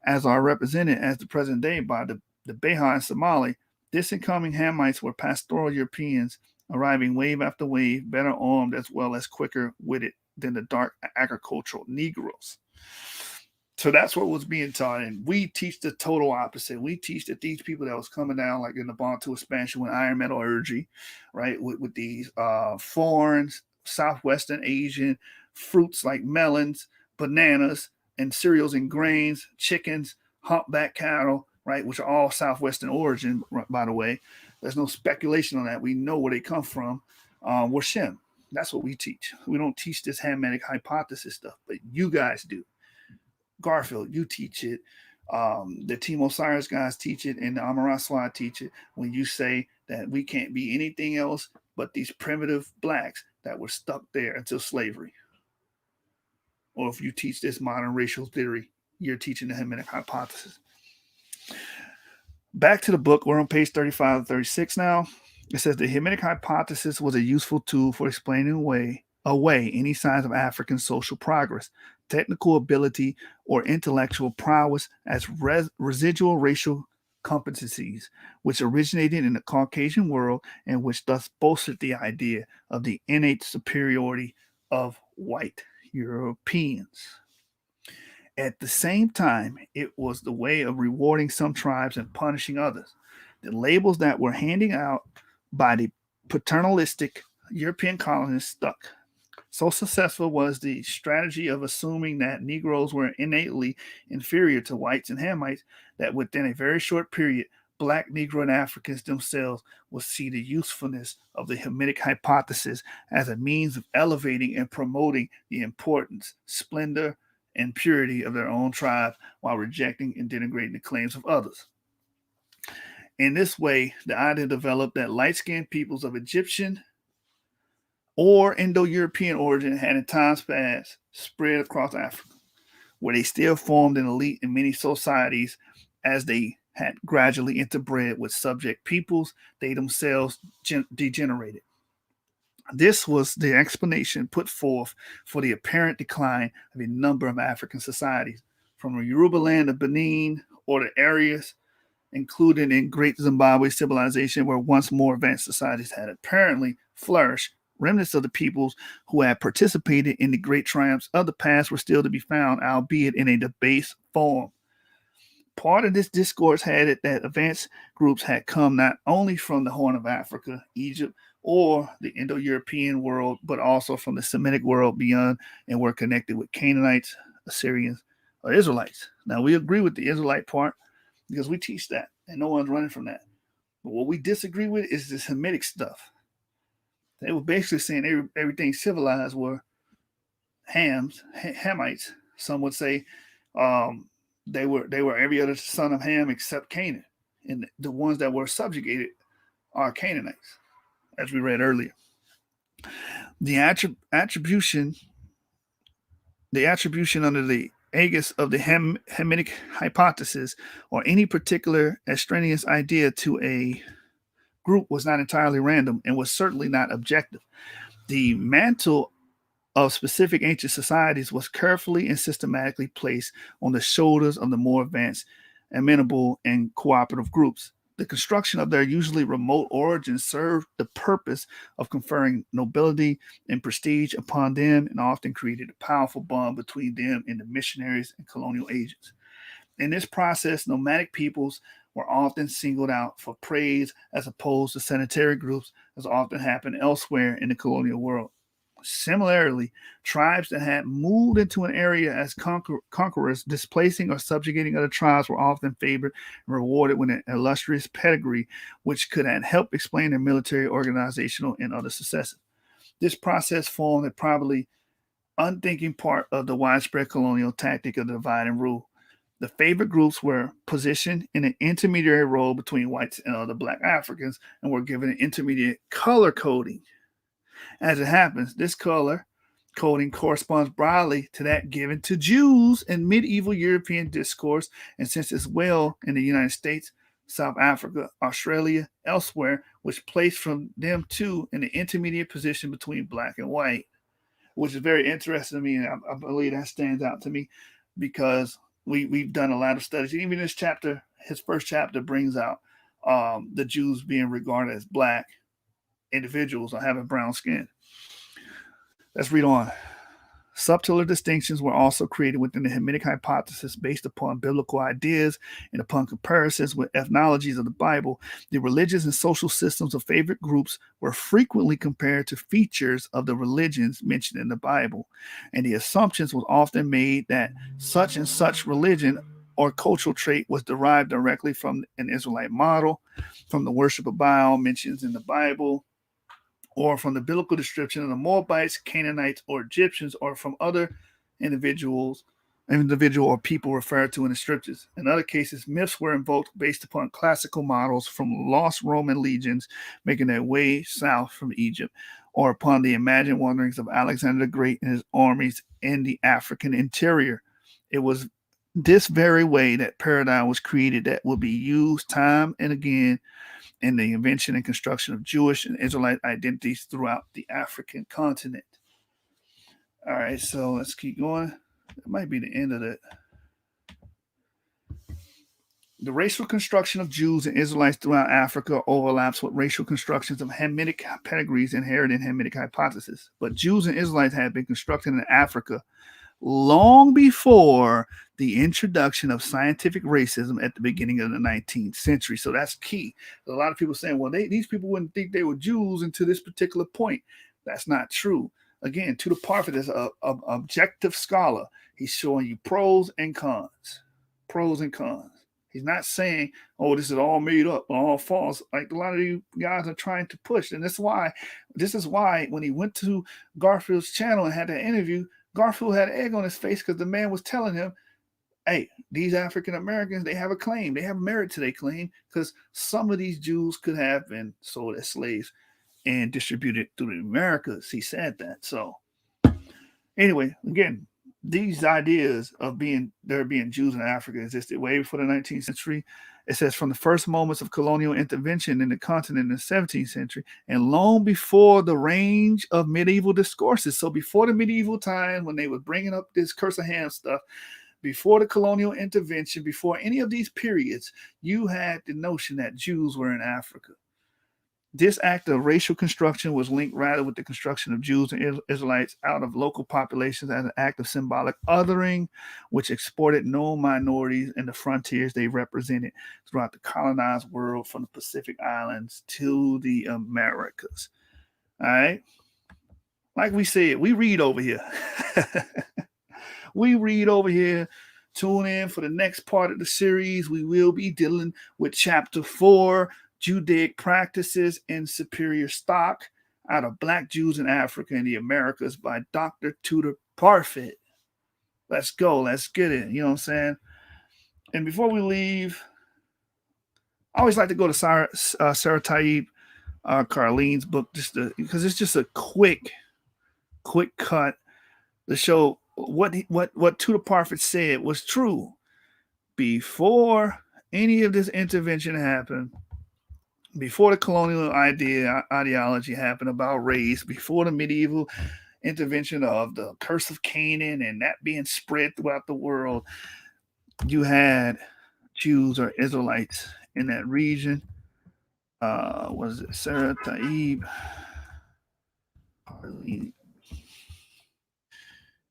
as are represented as the present day by the Beha and Somali, disincoming Hamites were pastoral Europeans, arriving wave after wave, better armed as well as quicker witted than the dark agricultural Negroes. So that's what was being taught, and we teach the total opposite. We teach that these people that was coming down, like in the Bantu expansion with iron metallurgy, right, with these foreign, southwestern Asian fruits like melons, bananas, and cereals and grains, chickens, humpback cattle, right, which are all southwestern origin, by the way. There's no speculation on that. We know where they come from. We're Shem. That's what we teach. We don't teach this Hamitic hypothesis stuff, but you guys do. Garfield, you teach it. The Team Osiris guys teach it, and the Amara Swad teach it. When you say that we can't be anything else but these primitive blacks that were stuck there until slavery. Or if you teach this modern racial theory, you're teaching the Hamitic hypothesis. Back to the book. We're on page 35 and 36 now. It says the Hamitic hypothesis was a useful tool for explaining away any signs of African social progress, technical ability, or intellectual prowess as residual racial competencies, which originated in the Caucasian world and which thus bolstered the idea of the innate superiority of white Europeans. At the same time, it was the way of rewarding some tribes and punishing others. The labels that were handing out by the paternalistic European colonists stuck. So successful was the strategy of assuming that Negroes were innately inferior to whites and Hamites that within a very short period, black Negro and Africans themselves would see the usefulness of the Hamitic hypothesis as a means of elevating and promoting the importance, splendor, and purity of their own tribe while rejecting and denigrating the claims of others. In this way, the idea developed that light skinned peoples of Egyptian or Indo European origin had in times past spread across Africa, where they still formed an elite in many societies as they had gradually interbred with subject peoples they themselves degenerated. This was the explanation put forth for the apparent decline of a number of African societies, from the Yoruba land of Benin or the areas included in Great Zimbabwe civilization, where once more advanced societies had apparently flourished. Remnants of the peoples who had participated in the great triumphs of the past were still to be found, albeit in a debased form. Part of this discourse had it that advanced groups had come not only from the Horn of Africa, Egypt, or the Indo-European world, but also from the Semitic world beyond and were connected with Canaanites, Assyrians, or Israelites. Now, we agree with the Israelite part because we teach that, and no one's running from that. But what we disagree with is this Hamitic stuff. They were basically saying everything civilized were Hamites. Some would say they were every other son of Ham except Canaan, and the ones that were subjugated are Canaanites, as we read earlier. The attribution under the aegis of the Hamitic hypothesis or any particular extraneous idea to a group was not entirely random and was certainly not objective. The mantle of specific ancient societies was carefully and systematically placed on the shoulders of the more advanced, amenable, and cooperative groups. The construction of their usually remote origins served the purpose of conferring nobility and prestige upon them and often created a powerful bond between them and the missionaries and colonial agents. In this process, nomadic peoples were often singled out for praise as opposed to sedentary groups, as often happened elsewhere in the colonial world. Similarly, tribes that had moved into an area as conquerors, displacing or subjugating other tribes, were often favored and rewarded with an illustrious pedigree, which could help explain their military, organizational, and other successes. This process formed a probably unthinking part of the widespread colonial tactic of divide and rule. The favored groups were positioned in an intermediary role between whites and other black Africans and were given an intermediate color coding. As it happens, this color coding corresponds broadly to that given to Jews in medieval European discourse, and since as well in the United States, South Africa, Australia, elsewhere, which placed from them too in the intermediate position between black and white, which is very interesting to me, and I believe that stands out to me because we've done a lot of studies. And even this chapter, his first chapter, brings out the Jews being regarded as black individuals or having brown skin. Let's read on. Subtler distinctions were also created within the Hamitic hypothesis based upon biblical ideas and upon comparisons with ethnologies of the Bible. The religious and social systems of favorite groups were frequently compared to features of the religions mentioned in the Bible, and the assumptions was often made that such and such religion or cultural trait was derived directly from an Israelite model, from the worship of Baal mentions in the Bible, or from the biblical description of the Moabites, Canaanites, or Egyptians, or from other individual or people referred to in the scriptures. In other cases, myths were invoked based upon classical models from lost Roman legions making their way south from Egypt, or upon the imagined wanderings of Alexander the Great and his armies in the African interior. It was This very way that paradigm was created that will be used time and again in the invention and construction of Jewish and Israelite identities throughout the African continent. All right, so let's keep going. It might be the end of it. The racial construction of Jews and Israelites throughout Africa overlaps with racial constructions of Hamitic pedigrees inherited in Hamitic hypothesis. But Jews and Israelites had been constructed in Africa long before the introduction of scientific racism at the beginning of the 19th century. So that's key. A lot of people saying, well, these people wouldn't think they were Jews until this particular point. That's not true. Again, Tudor Parfitt is an objective scholar. He's showing you pros and cons. Pros and cons. He's not saying, oh, this is all made up, all false, like a lot of you guys are trying to push. And this is why when he went to Garfield's channel and had that interview, Garfield had egg on his face because the man was telling him, hey, these African Americans, they have a claim. They have merit to their claim because some of these Jews could have been sold as slaves and distributed through the Americas. He said that. So anyway, again, these ideas of there being Jews in Africa existed way before the 19th century. It says from the first moments of colonial intervention in the continent in the 17th century and long before the range of medieval discourses. So before the medieval times when they were bringing up this curse of Ham stuff, before the colonial intervention, before any of these periods, you had the notion that Jews were in Africa. This act of racial construction was linked rather with the construction of Jews and Israelites out of local populations as an act of symbolic othering, which exported known minorities and the frontiers they represented throughout the colonized world from the Pacific Islands to the Americas. All right? Like we said, we read over here. We read over here. Tune in for the next part of the series. We will be dealing with chapter 4, Judaic practices and superior stock out of Black Jews in Africa and the Americas by Dr. Tudor Parfitt. Let's go. Let's get it. You know what I'm saying? And before we leave, I always like to go to Sarah Taib Carlene's book because it's just a quick cut to show what Tudor Parfitt said was true before any of this intervention happened. Before the colonial ideology happened about race, before the medieval intervention of the curse of Canaan and that being spread throughout the world, you had Jews or Israelites in that region. Was it Sarah Taib?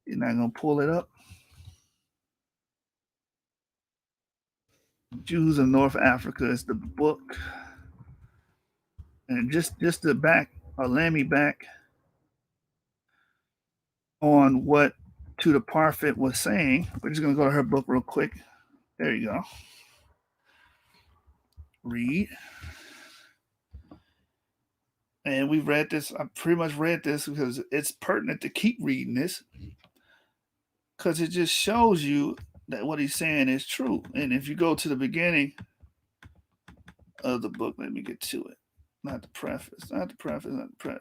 You're not going to pull it up? Jews of North Africa is the book. And just the back, land me back on what Tudor Parfitt was saying. We're just going to go to her book real quick. There you go. Read. And we've read this. I pretty much read this because it's pertinent to keep reading this because it just shows you that what he's saying is true. And if you go to the beginning of the book, let me get to it. Not the preface,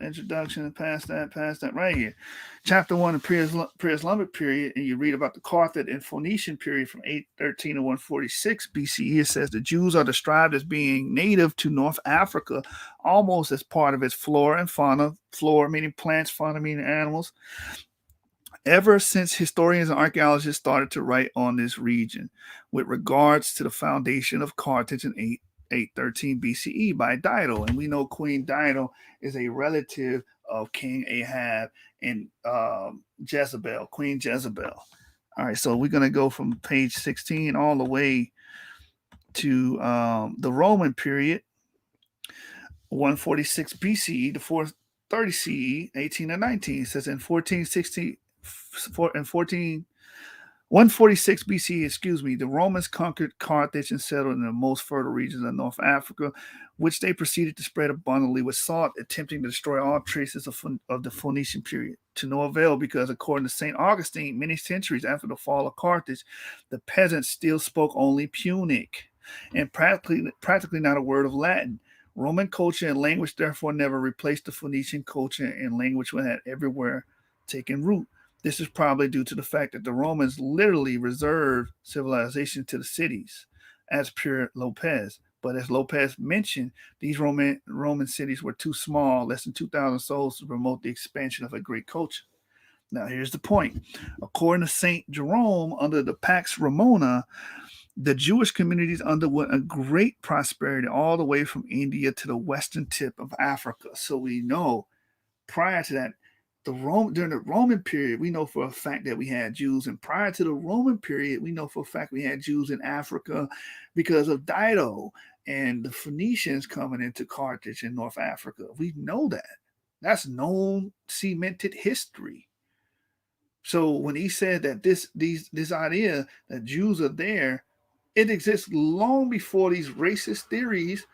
introduction, past that, right here. Chapter 1, the pre-Islamic period, and you read about the Carthage and Phoenician period from 813 to 146 BCE. It says the Jews are described as being native to North Africa, almost as part of its flora and fauna, flora meaning plants, fauna meaning animals, ever since historians and archaeologists started to write on this region with regards to the foundation of Carthage in 813 BCE by Dido. And we know Queen Dido is a relative of King Ahab and Jezebel, Queen Jezebel. All right, so we're going to go from page 16 all the way to the Roman period, 146 BCE to 430 CE, 18 to 19. It says in 146 BC, the Romans conquered Carthage and settled in the most fertile regions of North Africa, which they proceeded to spread abundantly with salt, attempting to destroy all traces of the Phoenician period. To no avail, because according to St. Augustine, many centuries after the fall of Carthage, the peasants still spoke only Punic and practically not a word of Latin. Roman culture and language therefore never replaced the Phoenician culture and language that had everywhere taken root. This is probably due to the fact that the Romans literally reserved civilization to the cities, as per Lopez. But as Lopez mentioned, these Roman cities were too small, less than 2,000 souls, to promote the expansion of a great culture. Now, here's the point. According to St. Jerome, under the Pax Romana, the Jewish communities underwent a great prosperity all the way from India to the western tip of Africa. So we know prior to that, during the Roman period, we know for a fact that we had Jews, and prior to the Roman period, we know for a fact we had Jews in Africa because of Dido and the Phoenicians coming into Carthage in North Africa. We know that. That's known, cemented history. So when he said that this idea that Jews are there, it exists long before these racist theories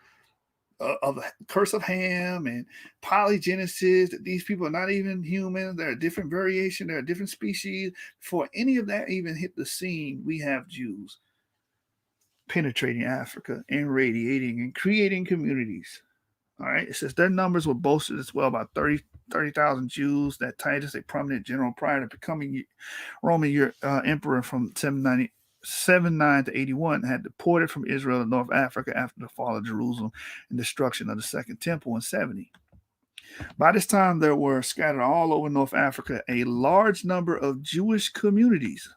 of the curse of Ham and polygenesis, that these people are not even human, they're a different variation, they're a different species. Before any of that even hit the scene, we have Jews penetrating Africa and radiating and creating communities. All right, it says their numbers were boasted as well, about 30,000 Jews that Titus, a prominent general prior to becoming Roman emperor from 79 to 81, had deported from Israel to North Africa after the fall of Jerusalem and destruction of the Second Temple in 70. By this time, there were scattered all over North Africa a large number of Jewish communities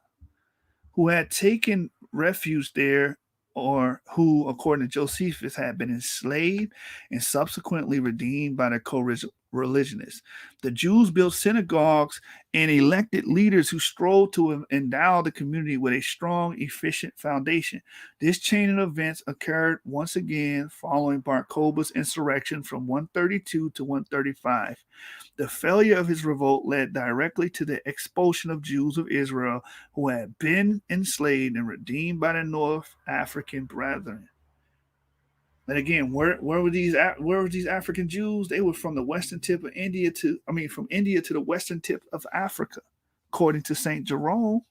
who had taken refuge there, or who, according to Josephus, had been enslaved and subsequently redeemed by their co-religionists. The Jews built synagogues and elected leaders who strove to endow the community with a strong, efficient foundation. This chain of events occurred once again following Bar Kokhba's insurrection from 132 to 135. The failure of his revolt led directly to the expulsion of Jews of Israel who had been enslaved and redeemed by their North African brethren. And again, where were these African Jews? They were from the western tip of India from India to the western tip of Africa, according to St. Jerome.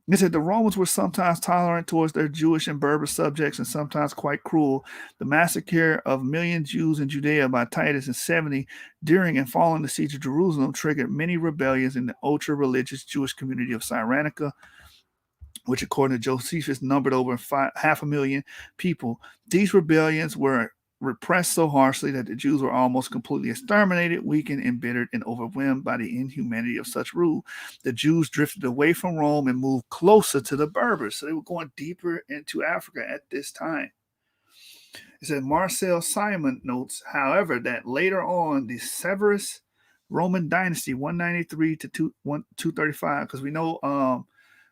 It said the Romans were sometimes tolerant towards their Jewish and Berber subjects and sometimes quite cruel. The massacre of million Jews in Judea by Titus in 70 during and following the siege of Jerusalem triggered many rebellions in the ultra-religious Jewish community of Cyrenaica, which according to Josephus numbered over 500,000 people. These rebellions were repressed so harshly that the Jews were almost completely exterminated, weakened, embittered, and overwhelmed by the inhumanity of such rule. The Jews drifted away from Rome and moved closer to the Berbers. So they were going deeper into Africa at this time. It said Marcel Simon notes, however, that later on the Severus Roman dynasty, 193 to 235, because we know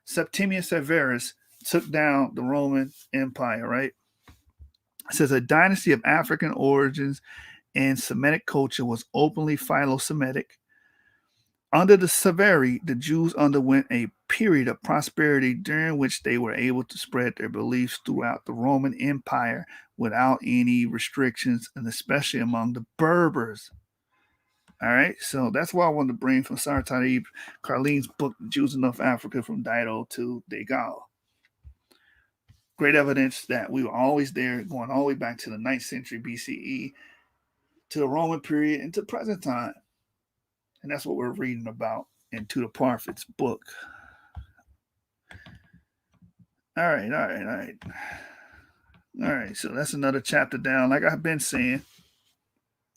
Septimius Severus took down the Roman Empire, right? It says a dynasty of African origins and Semitic culture was openly Philo-Semitic. Under the Severi, the Jews underwent a period of prosperity during which they were able to spread their beliefs throughout the Roman Empire without any restrictions, and especially among the Berbers. All right, so that's why I wanted to bring from Sarah Talib Carlene's book, Jews in North Africa, from Dido to Degal. Great evidence that we were always there, going all the way back to the 9th century BCE, to the Roman period, and to present time. And that's what we're reading about in Tudor Parfitt's book. All right. So that's another chapter down. Like I've been saying,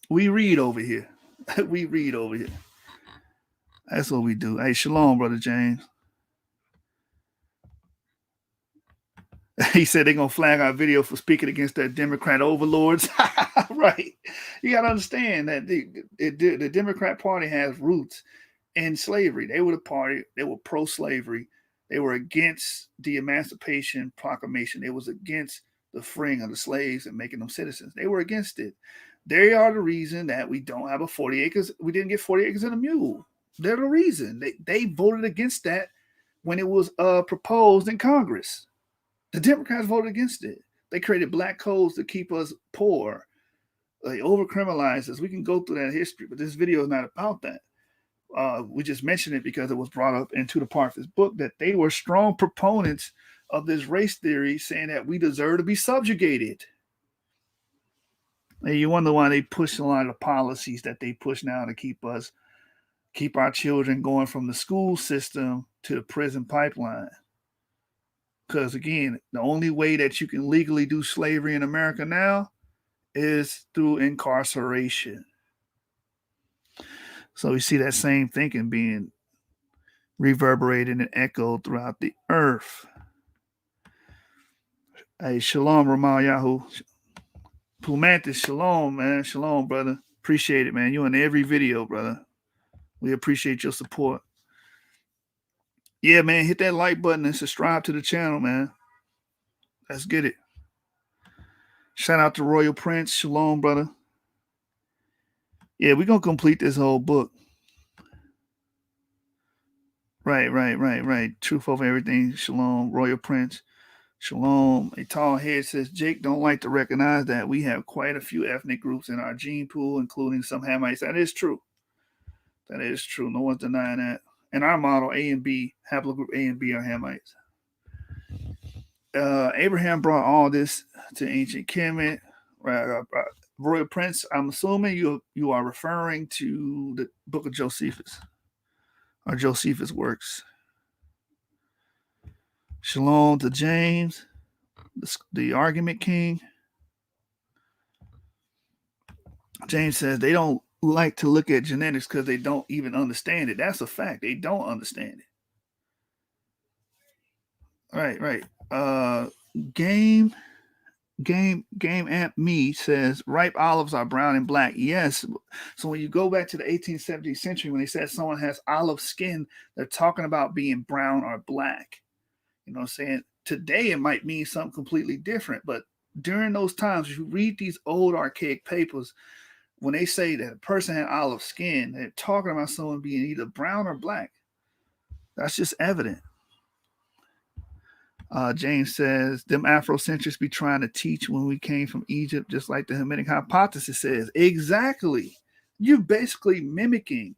we read over here. That's what we do. Hey, shalom, Brother James. He said they're going to flag our video for speaking against their Democrat overlords. Right. You got to understand that the Democrat Party has roots in slavery. They were the party. They were pro-slavery. They were against the Emancipation Proclamation. They was against the freeing of the slaves and making them citizens. They were against it. They are the reason that we don't have a 40 acres. We didn't get 40 acres and a mule. They're the reason. They voted against that when it was proposed in Congress. The Democrats voted against it. They created black codes to keep us poor. They over-criminalized us. We can go through that history, but this video is not about that. We just mentioned it because it was brought up in Tudor Parfitt's book that they were strong proponents of this race theory, saying that we deserve to be subjugated. And you wonder why they push a lot of policies that they push now to keep us keep our children going from the school system to the prison pipeline. Because again, the only way that you can legally do slavery in America now is through incarceration. So we see that same thinking being reverberated and echoed throughout the earth. Hey, shalom, Ramal Yahoo. Pumantis, shalom, man. Shalom, brother. Appreciate it, man. You in every video, brother. We appreciate your support. Yeah, man, hit that like button and subscribe to the channel, man. Let's get it. Shout out to Royal Prince. Shalom, brother. Yeah, we're going to complete this whole book. Right. Truth over everything. Shalom, Royal Prince. Shalom. A tall head says, Jake don't like to recognize that we have quite a few ethnic groups in our gene pool, including some Hamites. That is true. That is true. No one's denying that. In our model, A and B, haplogroup A and B are Hamites. Abraham brought all this to ancient Kemet. Royal Prince, I'm assuming you are referring to the book of Josephus or Josephus' works. Shalom to James, the argument king. James says they don't like to look at genetics because they don't even understand it. That's a fact. They don't understand it. Right. Game Amp Me says ripe olives are brown and black. Yes. So when you go back to the 18th, 17th century, when they said someone has olive skin, they're talking about being brown or black. You know what I'm saying? Today it might mean something completely different, but during those times, if you read these old archaic papers, when they say that a person had olive skin, they're talking about someone being either brown or black. That's just evident. James says, them Afrocentrics be trying to teach when we came from Egypt, just like the Hamitic hypothesis says. Exactly. You're basically mimicking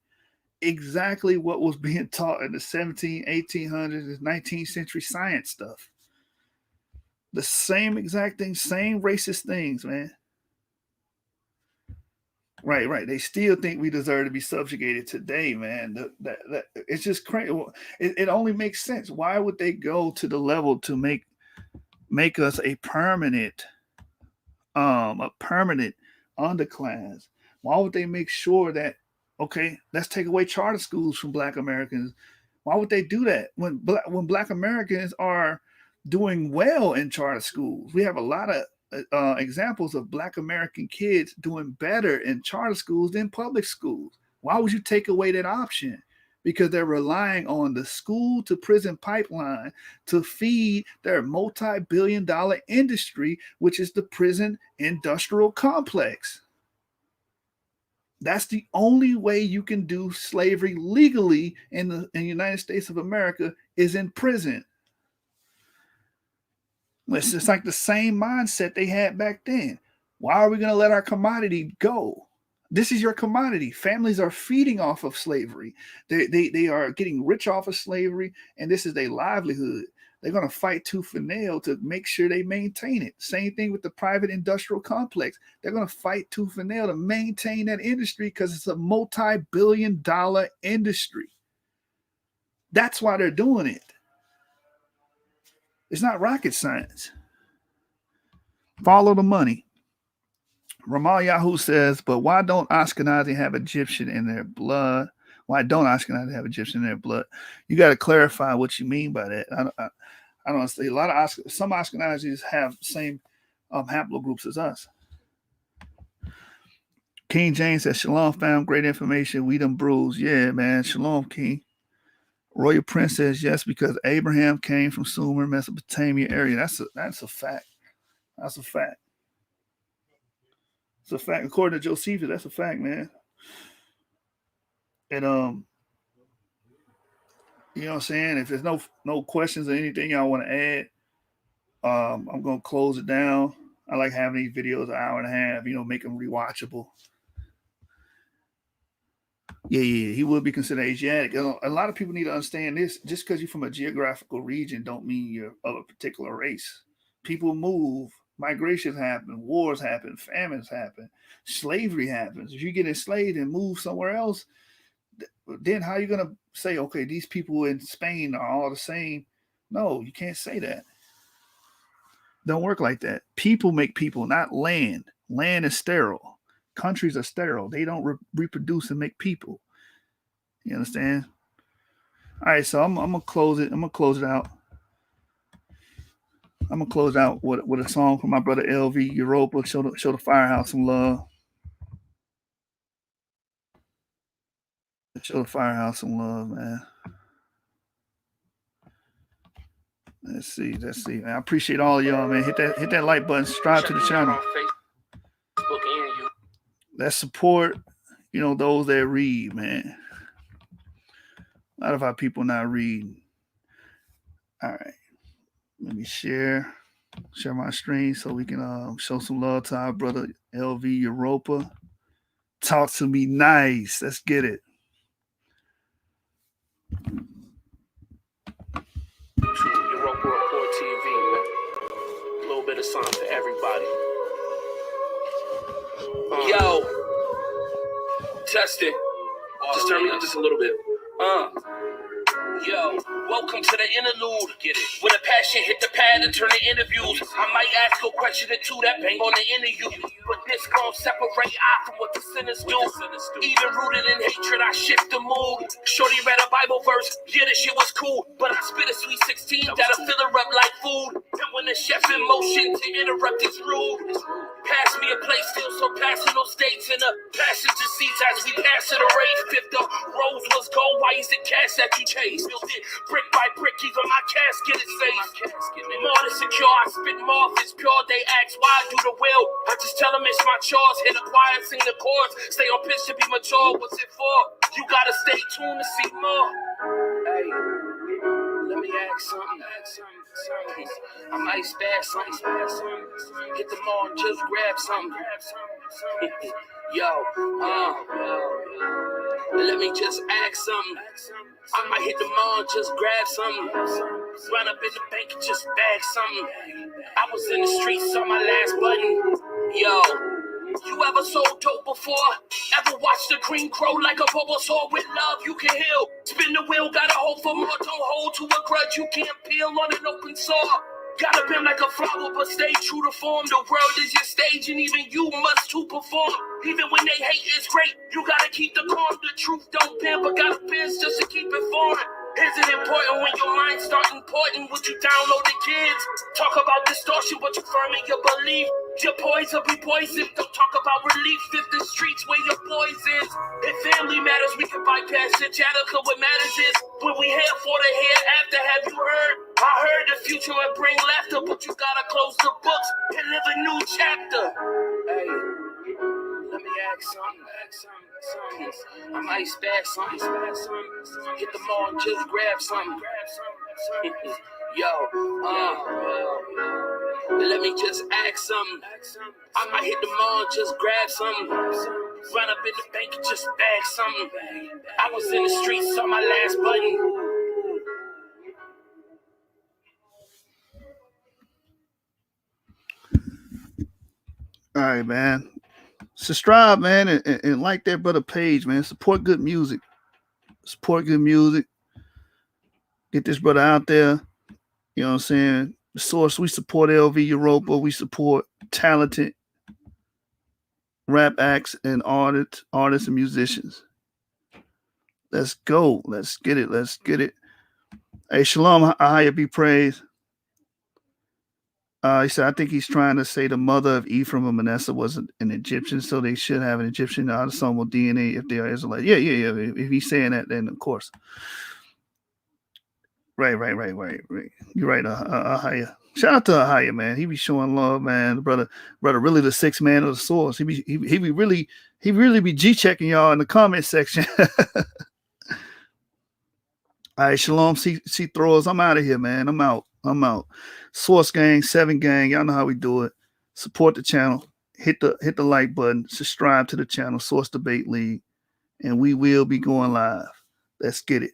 exactly what was being taught in the 1800s, 19th century science stuff. The same exact thing, same racist things, man. Right. They still think we deserve to be subjugated today, man. It's just crazy. It only makes sense. Why would they go to the level to make us a permanent underclass? Why would they make sure that, okay, let's take away charter schools from Black Americans? Why would they do that when Black Americans are doing well in charter schools? We have a lot of examples of Black American kids doing better in charter schools than public schools. Why would you take away that option? Because they're relying on the school to prison pipeline to feed their multi-billion-dollar industry, which is the prison industrial complex. That's the only way you can do slavery legally in the United States of America is in prison. It's just like the same mindset they had back then. Why are we going to let our commodity go? This is your commodity. Families are feeding off of slavery. They are getting rich off of slavery, and this is their livelihood. They're going to fight tooth and nail to make sure they maintain it. Same thing with the private industrial complex. They're going to fight tooth and nail to maintain that industry because it's a multi-billion-dollar industry. That's why they're doing it. It's not rocket science. Follow the money. Ramal Yahoo says, but why don't Ashkenazi have Egyptian in their blood? Why don't Ashkenazi have Egyptian in their blood? You got to clarify what you mean by that. I don't see a lot of some Ashkenazis have same haplogroups as us. King James says, Shalom, fam. Great information. We them bruised. Yeah, man. Shalom, King. Royal Prince says, yes, because Abraham came from Sumer, Mesopotamia area. That's a fact. That's a fact. It's a fact. According to Josephus, that's a fact, man. And you know what I'm saying? If there's no questions or anything y'all want to add, I'm gonna close it down. I like having these videos an hour and a half, make them rewatchable. Yeah, he would be considered Asiatic. A lot of people need to understand this. Just because you're from a geographical region don't mean you're of a particular race. People move, migrations happen, wars happen, famines happen, slavery happens. If you get enslaved and move somewhere else, then how are you gonna say, okay, these people in Spain are all the same? No, you can't say that. Don't work like that. People make people, not land. Land is sterile. Countries are sterile. They don't reproduce and make people. You understand? All right, so I'm gonna close it. I'm gonna close it out. I'm gonna close out with a song from my brother LV Europa. Show the Firehouse some love. Show the Firehouse some love, man. Let's see. Man, I appreciate all of y'all, man. Hit that like button. Subscribe to the channel. Let's support, those that read, man. A lot of our people not reading. All right. Let me share my screen so we can show some love to our brother LV Europa. Talk to me nice. Let's get it. Europa Report TV, man. A little bit of something for everybody. Yo, test it. Just turn me up just a little bit. Yo, welcome to the interlude. Get it. When a passion hit the pad and turn to interviews, I might ask a question or two that bang on the interview. But this gon' separate I from what the sinners do. Even rooted in hatred, I shift the mood. Shorty read a Bible verse, yeah, this shit was cool. But I spit a sweet 16 that'll fill her up like food. And when the chef in motion to interrupt is rude. Pass me a plate, still so passional states in the passenger seats as we pass to the race. If the rose was gold, why is it cash that you chase? Built it brick by brick, even my casket is safe. More than secure, I spit more, if it's pure. They ask why I do the will. I just tell them it's my chores. Hit a choir, sing the chords. Stay on pitch to be mature. What's it for? You gotta stay tuned to see more. Hey, let me ask something. I might spare something. Hit the mall and just grab something. Yo, let me just ask something. I might hit the mall and just grab something. Run up in the bank and just bag something. I was in the streets, saw my last button. Yo, you ever sold dope before? Ever watched the green crow like a bubble saw? With love you can heal. Spin the wheel, gotta hope for more. Don't hold to a grudge you can't peel on an open sore. Gotta bend like a flower, but stay true to form. The world is your stage, and even you must to perform. Even when they hate, it's great. You gotta keep the calm. The truth don't bend, but gotta bend just to keep it formed. Is it important when your mind start important? Would you download the kids? Talk about distortion, but you firm in your belief. Your poison will be poison. Don't talk about relief if the streets where your boys is. If family matters, we can bypass the chatter, cause what matters is when we here for the hereafter. Have you heard? I heard the future will bring laughter, but you gotta close the books and live a new chapter. Hey, let me ask something. I might spare something. Hit the mall and just grab something. Yo, let me just ask something. I might hit the mall and just grab something. Run up in the bank and just bag something. I was in the streets, saw my last button. All right, man. Subscribe, man, and like that brother page, man. Support good music. Get this brother out there. You know what I'm saying? The source, we support LV Europa. We support talented rap acts and artists and musicians. Let's go. Let's get it. Hey, Shalom, Ahaya be praised. He said, I think he's trying to say the mother of Ephraim and Manasseh was an Egyptian, so they should have an Egyptian autosomal DNA if they are Israelites. Yeah. If he's saying that, then of course. Right. You're right, Ahaya. Shout out to Ahaya, man. He be showing love, man. The brother, really the sixth man of the source. He really be G-checking y'all in the comment section. All right, Shalom, see throwers. I'm out of here, man. I'm out. Source gang, 7 gang. Y'all know how we do it. Support the channel. Hit the like button. Subscribe to the channel, Source Debate League. And we will be going live. Let's get it.